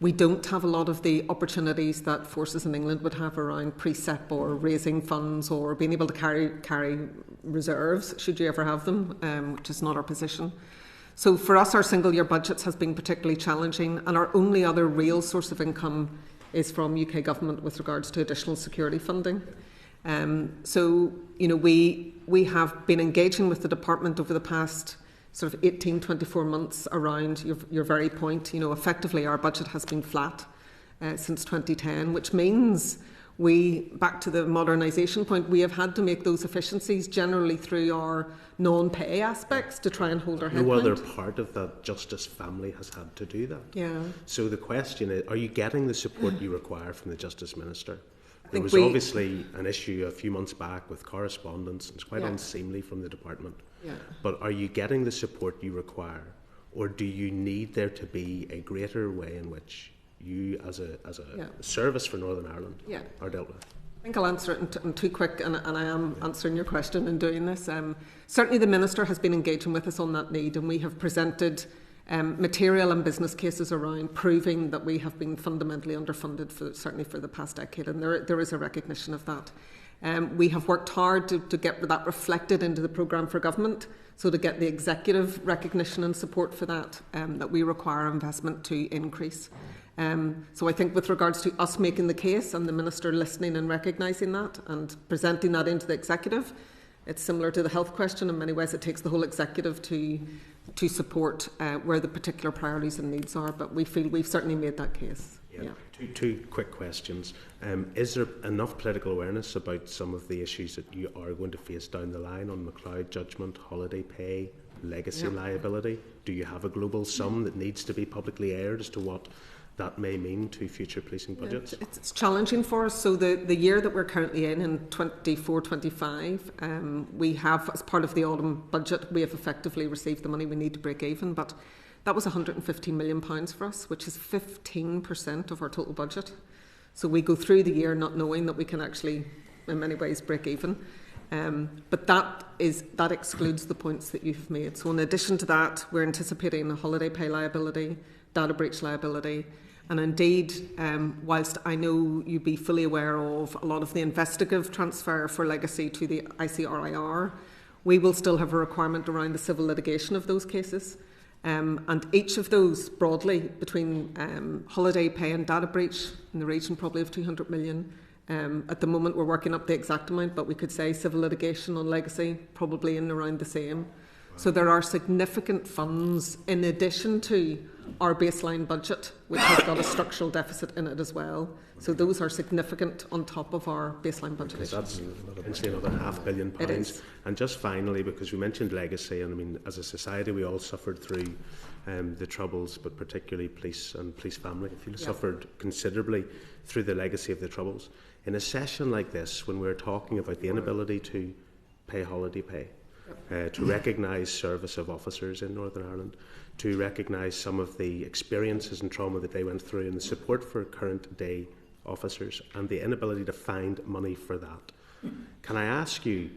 We don't have a lot of the opportunities that forces in England would have around precept or raising funds or being able to carry reserves, should you ever have them, which is not our position. So for us, our single-year budgets has been particularly challenging, and our only other real source of income is from UK government with regards to additional security funding. So, you know, we have been engaging with the department over the past sort of 18, 24 months around your very point. You know, effectively our budget has been flat since 2010, which means back to the modernisation point, we have had to make those efficiencies generally through our non-pay aspects to try and hold our head. No other part of that justice family has had to do that. Yeah. So the question is, are you getting the support you require from the Justice Minister? There was obviously an issue a few months back with correspondence, and it's quite unseemly from the department. Yeah. But are you getting the support you require, or do you need there to be a greater way in which you, as a service for Northern Ireland, are dealt with? I think I'll answer it in too quick, and I am answering your question in doing this. Certainly the Minister has been engaging with us on that need, and we have presented material and business cases around proving that we have been fundamentally underfunded certainly for the past decade, and there is a recognition of that. We have worked hard to get that reflected into the programme for government, so to get the executive recognition and support for that, that we require investment to increase. So I think with regards to us making the case and the Minister listening and recognising that and presenting that into the executive, it's similar to the health question. In many ways it takes the whole executive to support where the particular priorities and needs are, but we feel we've certainly made that case. Yeah. Two quick questions. Is there enough political awareness about some of the issues that you are going to face down the line on McLeod judgment, holiday pay, legacy liability? Do you have a global sum that needs to be publicly aired as to what that may mean to future policing budgets? It's challenging for us. So the year that we're currently in 24-25, we have, as part of the autumn budget, we have effectively received the money we need to break even, but that was £150 million for us, which is 15% of our total budget. So we go through the year not knowing that we can actually, in many ways, break even. But that excludes the points that you've made. So in addition to that, we're anticipating a holiday pay liability, data breach liability, And indeed, whilst I know you'd be fully aware of a lot of the investigative transfer for legacy to the ICRIR, we will still have a requirement around the civil litigation of those cases. And each of those, broadly, between holiday pay and data breach, in the region probably of 200 million. At the moment, we're working up the exact amount, but we could say civil litigation on legacy, probably in around the same. So there are significant funds in addition to our baseline budget, which has got a structural deficit in it as well. So those are significant on top of our baseline budget. Because that's potentially another £500 million. It is. And just finally, because we mentioned legacy, and I mean, as a society, we all suffered through the Troubles, but particularly police and police family suffered considerably through the legacy of the Troubles. In a session like this, when we're talking about the inability to pay holiday pay, to recognise service of officers in Northern Ireland, to recognise some of the experiences and trauma that they went through and the support for current day officers and the inability to find money for that. Can I ask you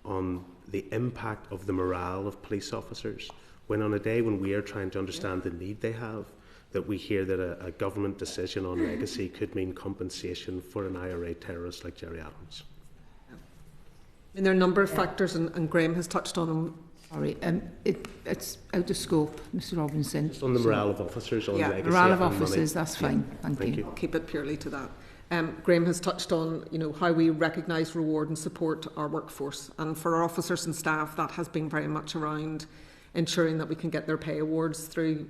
on the impact of the morale of police officers when on a day when we are trying to understand the need they have, that we hear that a government decision on legacy could mean compensation for an IRA terrorist like Jerry Adams? And there are a number of factors, and Graham has touched on them. Sorry, it's out of scope, Mr Robinson. Just on the morale of officers, on legacy morale of and officers, money. that's fine. Thank you. I'll keep it purely to that. Graham has touched on, how we recognise, reward and support our workforce. And for our officers and staff, that has been very much around ensuring that we can get their pay awards through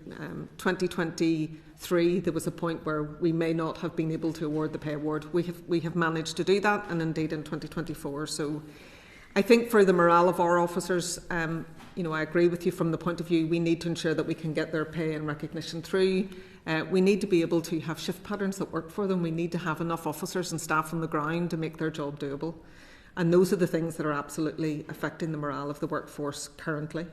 2023. There was a point where we may not have been able to award the pay award. We have managed to do that, and indeed in 2024. So I think for the morale of our officers, I agree with you from the point of view we need to ensure that we can get their pay and recognition through. We need to be able to have shift patterns that work for them. We need to have enough officers and staff on the ground to make their job doable. And those are the things that are absolutely affecting the morale of the workforce currently.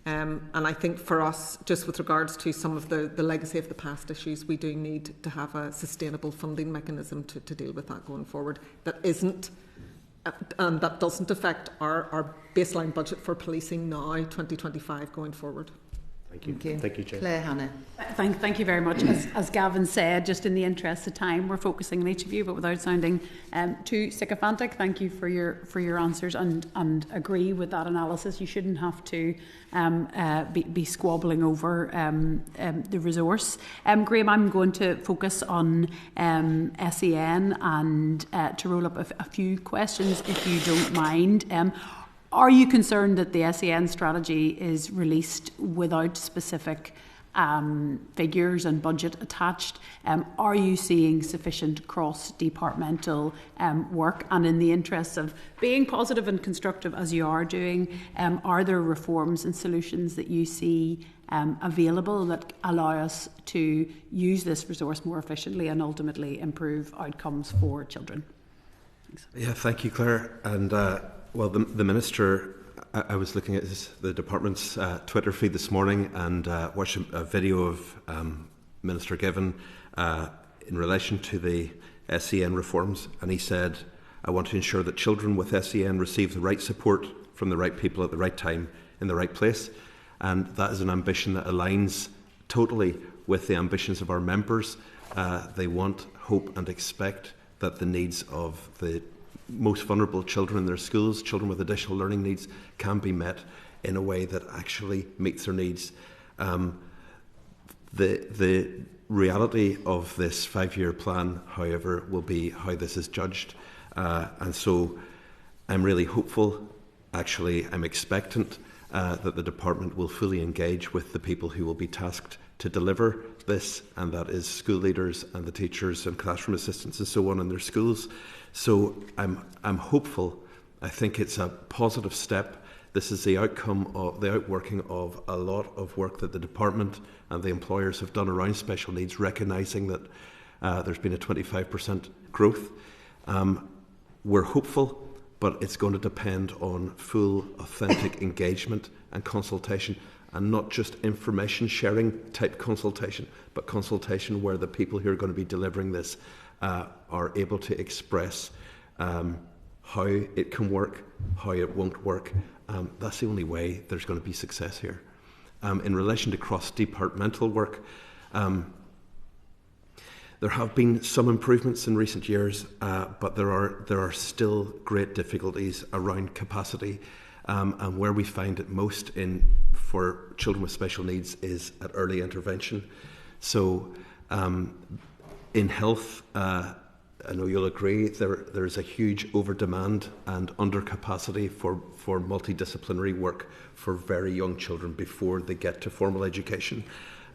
And I think for us, just with regards to some of the legacy of the past issues, we do need to have a sustainable funding mechanism to deal with that going forward. That doesn't affect our baseline budget for policing now, 2025, going forward. Thank you. Thank you, Chair. Claire Hannah. Thank you very much. As Gavin said, just in the interest of time, we're focusing on each of you, but without sounding too sycophantic, thank you for your answers and agree with that analysis. You shouldn't have to be squabbling over the resource. Graham, I'm going to focus on SEN and to roll up a few questions, if you don't mind. Are you concerned that the SEN strategy is released without specific figures and budget attached? Are you seeing sufficient cross-departmental work? And in the interests of being positive and constructive as you are doing, are there reforms and solutions that you see available that allow us to use this resource more efficiently and ultimately improve outcomes for children? Thanks. Yeah, thank you, Claire. And well, the Minister, I was looking at the Department's Twitter feed this morning and watched a video of Minister Given in relation to the SEN reforms, and he said, I want to ensure that children with SEN receive the right support from the right people at the right time in the right place. And that is an ambition that aligns totally with the ambitions of our members. They want, hope and expect that the needs of the most vulnerable children in their schools, children with additional learning needs, can be met in a way that actually meets their needs. The reality of this 5-year plan, however, will be how this is judged. And so I'm really hopeful, actually I'm expectant that the Department will fully engage with the people who will be tasked to deliver this, and that is school leaders and the teachers and classroom assistants and so on in their schools. So I'm hopeful. I think it's a positive step. This is the outcome of the outworking of a lot of work that the Department and the employers have done around special needs, recognising that there's been a 25% growth. We're hopeful, but it's going to depend on full, authentic engagement and consultation, and not just information sharing type consultation, but consultation where the people who are going to be delivering this are able to express how it can work, how it won't work. That's the only way there's going to be success here. In relation to cross-departmental work, There have been some improvements in recent years, but there are still great difficulties around capacity, and where we find it most for children with special needs is at early intervention. So in health, I know you'll agree, there's a huge over-demand and under-capacity for multidisciplinary work for very young children before they get to formal education,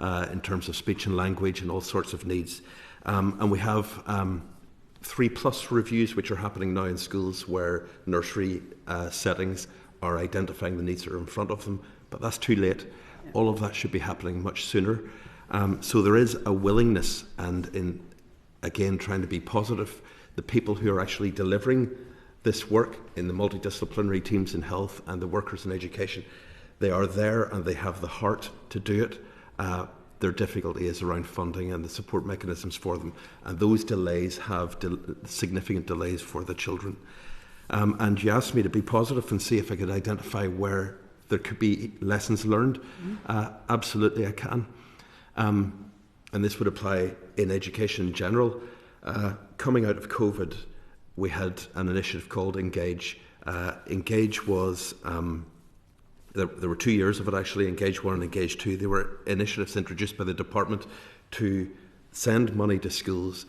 in terms of speech and language and all sorts of needs. And we have 3+ reviews which are happening now in schools where nursery settings are identifying the needs that are in front of them, but that's too late. All of that should be happening much sooner. So there is a willingness, and again, trying to be positive, the people who are actually delivering this work in the multidisciplinary teams in health and the workers in education, they are there and they have the heart to do it. Their difficulty is around funding and the support mechanisms for them, and those delays have significant delays for the children. And you asked me to be positive and see if I could identify where there could be lessons learned. Absolutely I can. And this would apply in education in general. Coming out of COVID, we had an initiative called Engage. Engage was, there were 2 years of it actually, Engage 1 and Engage 2. They were initiatives introduced by the department to send money to schools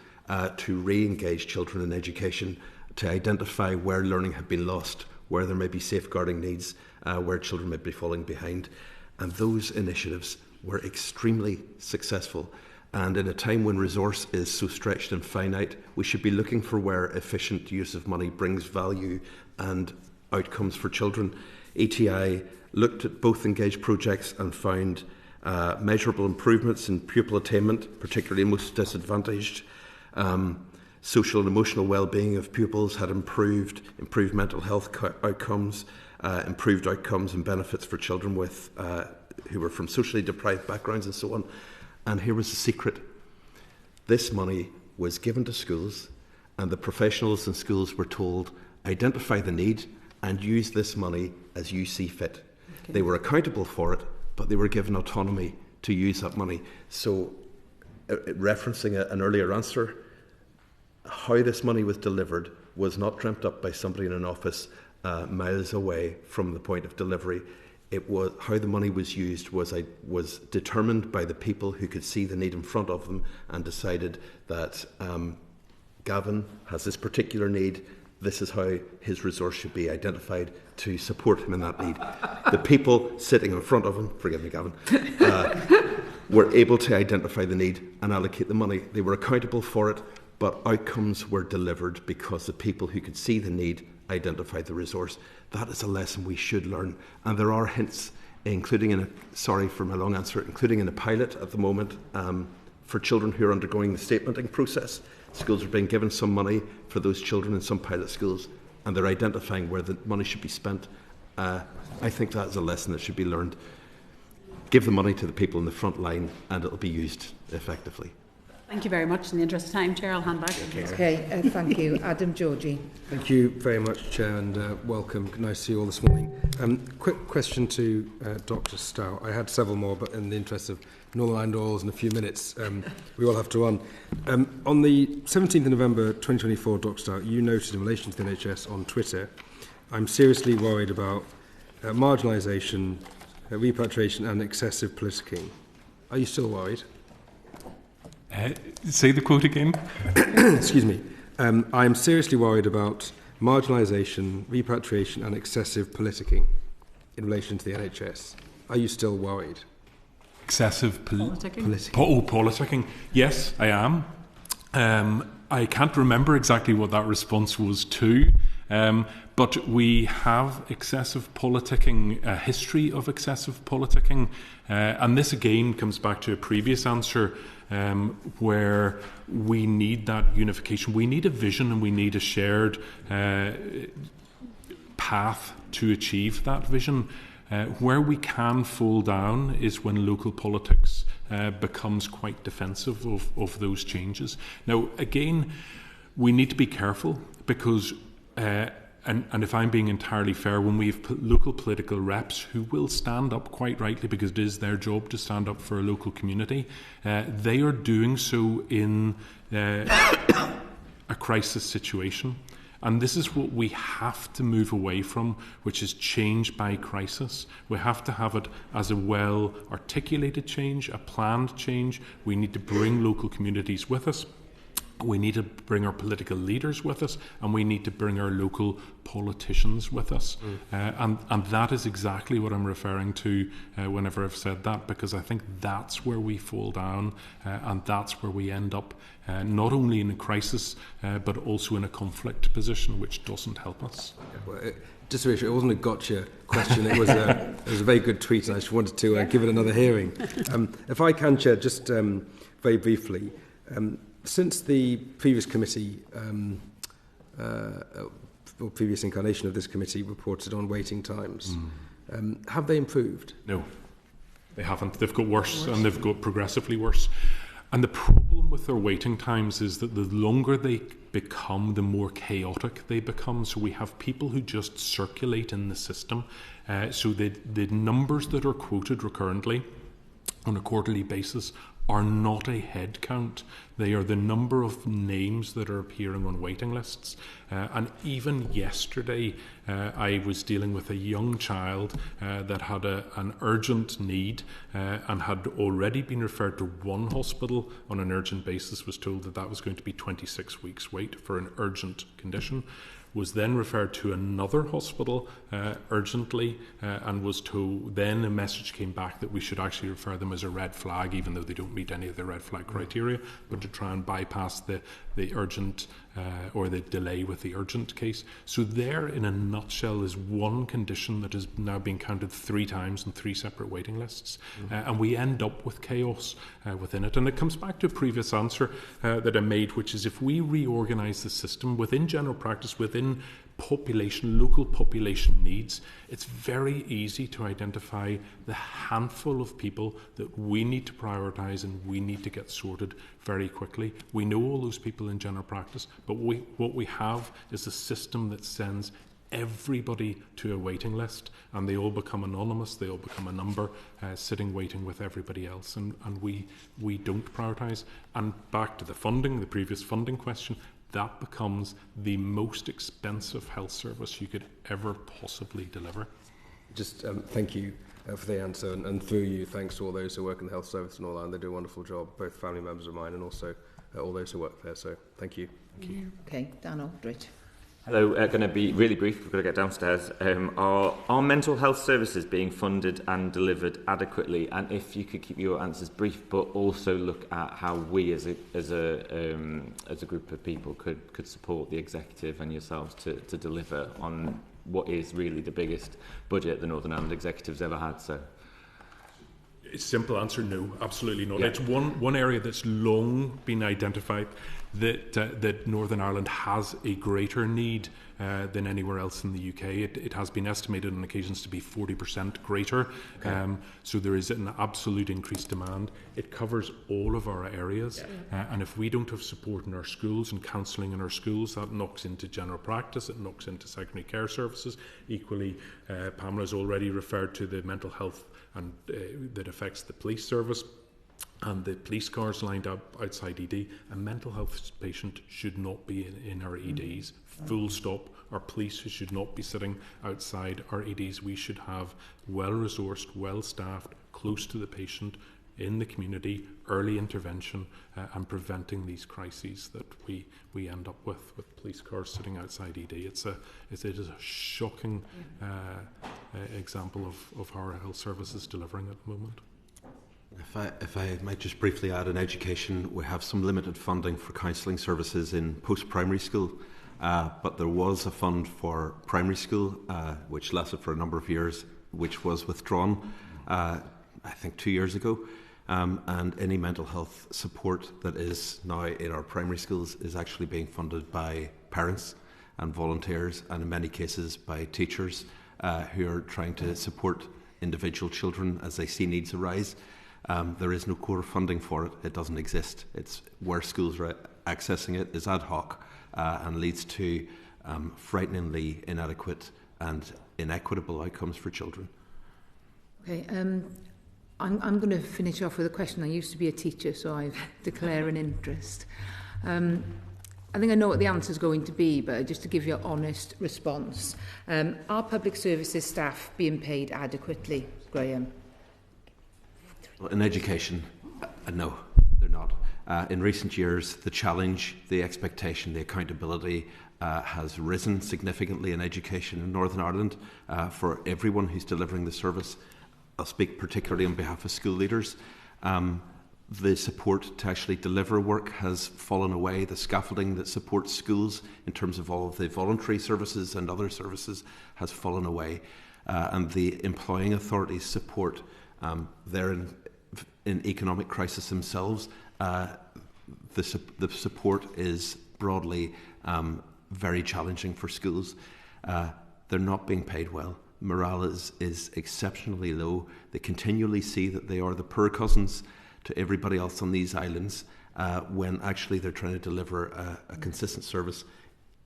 to re-engage children in education, to identify where learning had been lost, where there may be safeguarding needs, where children may be falling behind. And those initiatives were extremely successful. And in a time when resource is so stretched and finite, we should be looking for where efficient use of money brings value and outcomes for children. ETI looked at both Engage projects and found measurable improvements in pupil attainment, particularly most disadvantaged. Social and emotional well-being of pupils had improved mental health outcomes, improved outcomes and benefits for children with who were from socially deprived backgrounds and so on. And here was the secret. This money was given to schools, and the professionals in schools were told, identify the need and use this money as you see fit. Okay. They were accountable for it, but they were given autonomy to use that money. So, referencing an earlier answer, how this money was delivered was not dreamt up by somebody in an office miles away from the point of delivery. It was how the money was used was determined by the people who could see the need in front of them and decided that Gavin has this particular need. This is how his resource should be identified to support him in that need. The people sitting in front of him, forgive me, Gavin, were able to identify the need and allocate the money. They were accountable for it, but outcomes were delivered because the people who could see the need identified the resource. That is a lesson we should learn, and there are hints, including in a pilot at the moment for children who are undergoing the statementing process. Schools are being given some money for those children in some pilot schools, and they're identifying where the money should be spent. I think that is a lesson that should be learned. Give the money to the people in the front line, and it'll be used effectively. Thank you very much. In the interest of time, Chair, I'll hand back. Okay, thank you. Adam Georgie. Thank you very much, Chair, and welcome. Nice to see you all this morning. Quick question to Dr. Stout. I had several more, but in the interest of Northern Ireland Oils in a few minutes, we all have to run. On the 17th of November 2024, Dr. Stout, you noted in relation to the NHS on Twitter, I'm seriously worried about marginalisation, repatriation and excessive politicking. Are you still worried? Say the quote again. Excuse me. I am seriously worried about marginalisation, repatriation and excessive politicking in relation to the NHS. Are you still worried? Excessive politicking? Politicking. Yes, I am. I can't remember exactly what that response was to, but we have excessive politicking, a history of excessive politicking, and this again comes back to a previous answer where we need that unification. We need a vision and we need a shared path to achieve that vision. Where we can fall down is when local politics becomes quite defensive of those changes. Now, again, we need to be careful because And if I'm being entirely fair, when we have local political reps who will stand up quite rightly because it is their job to stand up for a local community, they are doing so in a crisis situation. And this is what we have to move away from, which is change by crisis. We have to have it as a well-articulated change, a planned change. We need to bring local communities with us. We need to bring our political leaders with us, and we need to bring our local politicians with us. And that is exactly what I'm referring to whenever I've said that, because I think that's where we fall down, and that's where we end up, not only in a crisis, but also in a conflict position, which doesn't help us. Well, just to be sure, it wasn't a gotcha question. It was a very good tweet, and I just wanted to give it another hearing. If I can, Chair, just very briefly, since the previous committee, or previous incarnation of this committee, reported on waiting times, have they improved? No, they haven't. They've got worse, and they've got progressively worse. And the problem with their waiting times is that the longer they become, the more chaotic they become. So we have people who just circulate in the system. So the numbers that are quoted recurrently on a quarterly basis are not a head count. They are the number of names that are appearing on waiting lists. And even yesterday, I was dealing with a young child that had an urgent need and had already been referred to one hospital on an urgent basis, was told that that was going to be 26 weeks wait for an urgent condition, was then referred to another hospital urgently, and was told, then a message came back that we should actually refer them as a red flag, even though they don't meet any of the red flag criteria, but to try and bypass the urgent or the delay with the urgent case. So there, in a nutshell, is one condition that has now been counted 3 times in 3 separate waiting lists, and we end up with chaos within it. And it comes back to a previous answer that I made, which is if we reorganise the system within general practice, within local population needs, it's very easy to identify the handful of people that we need to prioritise and we need to get sorted very quickly. We know all those people in general practice, but what we have is a system that sends everybody to a waiting list, and they all become anonymous, they all become a number sitting waiting with everybody else, and we don't prioritise. And back to the funding, the previous funding question, that becomes the most expensive health service you could ever possibly deliver. Just thank you for the answer, and through you, thanks to all those who work in the health service in Northern Ireland. They do a wonderful job, both family members of mine and also all those who work there. So thank you. Thank you. Okay, Dan Aldrich. Hello, going to be really brief. We've got to get downstairs. Are mental health services being funded and delivered adequately? And if you could keep your answers brief, but also look at how we, as a group of people, could support the executive and yourselves to deliver on what is really the biggest budget the Northern Ireland Executive's ever had. So, it's a simple answer: no, absolutely not. Yeah. It's one area that's long been identified that Northern Ireland has a greater need than anywhere else in the UK. It has been estimated on occasions to be 40% greater. Okay. So there is an absolute increased demand. It covers all of our areas. Yeah. And if we don't have support in our schools and counselling in our schools, that knocks into general practice, it knocks into secondary care services. Equally, Pamela's already referred to the mental health and that affects the police service. And the police cars lined up outside ED. A mental health patient should not be in our EDs. Full stop. Our police should not be sitting outside our EDs. We should have well-resourced, well-staffed, close to the patient, in the community, early intervention and preventing these crises that we end up with police cars sitting outside ED. It is a shocking example of how our health service is delivering at the moment. If I might just briefly add, in education, we have some limited funding for counselling services in post-primary school, but there was a fund for primary school, which lasted for a number of years, which was withdrawn, I think 2 years ago. And any mental health support that is now in our primary schools is actually being funded by parents and volunteers, and in many cases by teachers who are trying to support individual children as they see needs arise. There is no core funding for it. It doesn't exist. It's where schools are accessing it is ad hoc and leads to frighteningly inadequate and inequitable outcomes for children. Okay, I'm going to finish off with a question. I used to be a teacher, so I declare an interest. I think I know what the answer is going to be, but just to give you an honest response. Are public services staff being paid adequately, Graham? In education, no, they're not. In recent years, the challenge, the expectation, the accountability has risen significantly in education in Northern Ireland for everyone who's delivering the service. I'll speak particularly on behalf of school leaders. The support to actually deliver work has fallen away. The scaffolding that supports schools in terms of all of the voluntary services and other services has fallen away. And the employing authorities support, they're in economic crisis themselves. The support is broadly very challenging for schools. They're not being paid well. Morale is exceptionally low. They continually see that they are the poor cousins to everybody else on these islands when actually they're trying to deliver a consistent service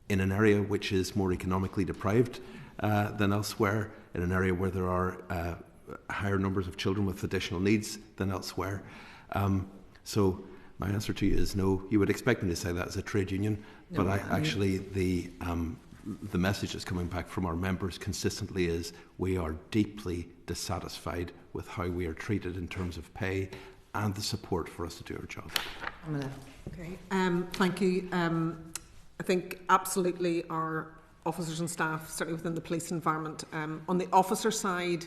in an area which is more economically deprived than elsewhere, in an area where there are higher numbers of children with additional needs than elsewhere. So my answer to you is no. You would expect me to say that as a trade union, no, but the message that's coming back from our members consistently is we are deeply dissatisfied with how we are treated in terms of pay and the support for us to do our job. Pamela. Okay. Thank you. I think absolutely our officers and staff, certainly within the police environment, on the officer side,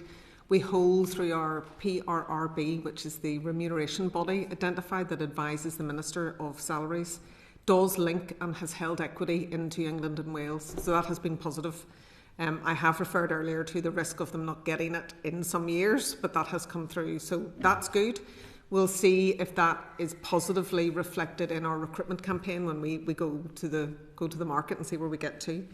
we hold through our PRRB, which is the remuneration body, identified that advises the Minister of Salaries, does link and has held equity into England and Wales. So that has been positive. I have referred earlier to the risk of them not getting it in some years, but that has come through. So that's good. We'll see if that is positively reflected in our recruitment campaign when we go to the market and see where we get to.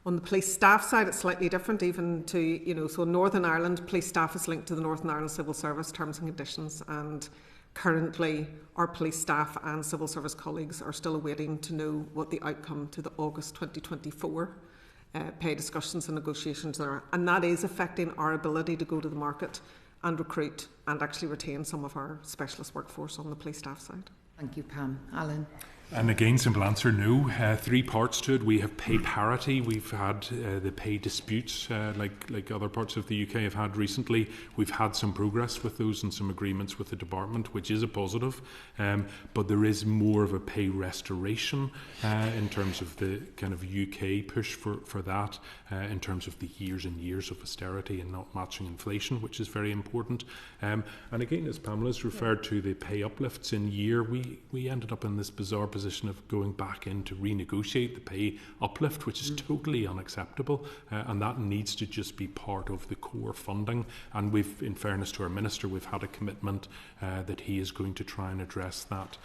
On the police staff side, it's slightly different, even to, so Northern Ireland, police staff is linked to the Northern Ireland Civil Service terms and conditions, and currently our police staff and civil service colleagues are still awaiting to know what the outcome to the August 2024 pay discussions and negotiations are. And that is affecting our ability to go to the market and recruit and actually retain some of our specialist workforce on the police staff side. Thank you, Pam. Alan. And again, simple answer, no. 3 parts to it. We have pay parity. We've had the pay disputes like other parts of the UK have had recently. We've had some progress with those and some agreements with the department, which is a positive. But there is more of a pay restoration in terms of the kind of UK push for that, in terms of the years and years of austerity and not matching inflation, which is very important. And again, as Pamela's referred to the pay uplifts in year, we ended up in this bizarre position of going back in to renegotiate the pay uplift, which is totally unacceptable, and that needs to just be part of the core funding. And we've, in fairness to our Minister, we've had a commitment that he is going to try and address that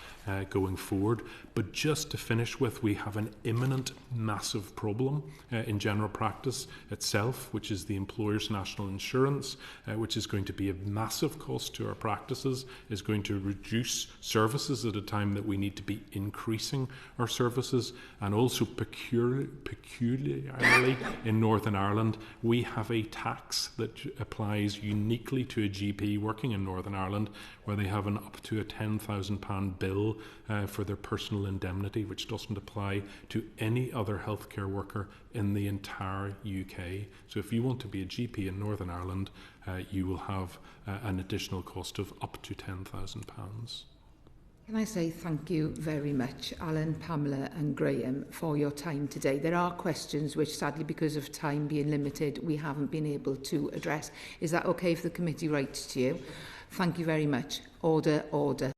going forward. But just to finish with, we have an imminent massive problem in general practice itself, which is the employer's national insurance, which is going to be a massive cost to our practices, is going to reduce services at a time that we need to be increasing our services. And also peculiarly in Northern Ireland, we have a tax that applies uniquely to a GP working in Northern Ireland, where they have an up to a £10,000 bill for their personal indemnity, which doesn't apply to any other healthcare worker in the entire UK. So if you want to be a GP in Northern Ireland, you will have an additional cost of up to £10,000. Can I say thank you very much, Alan, Pamela and Graham, for your time today. There are questions which, sadly, because of time being limited, we haven't been able to address. Is that okay if the committee writes to you? Thank you very much. Order, order.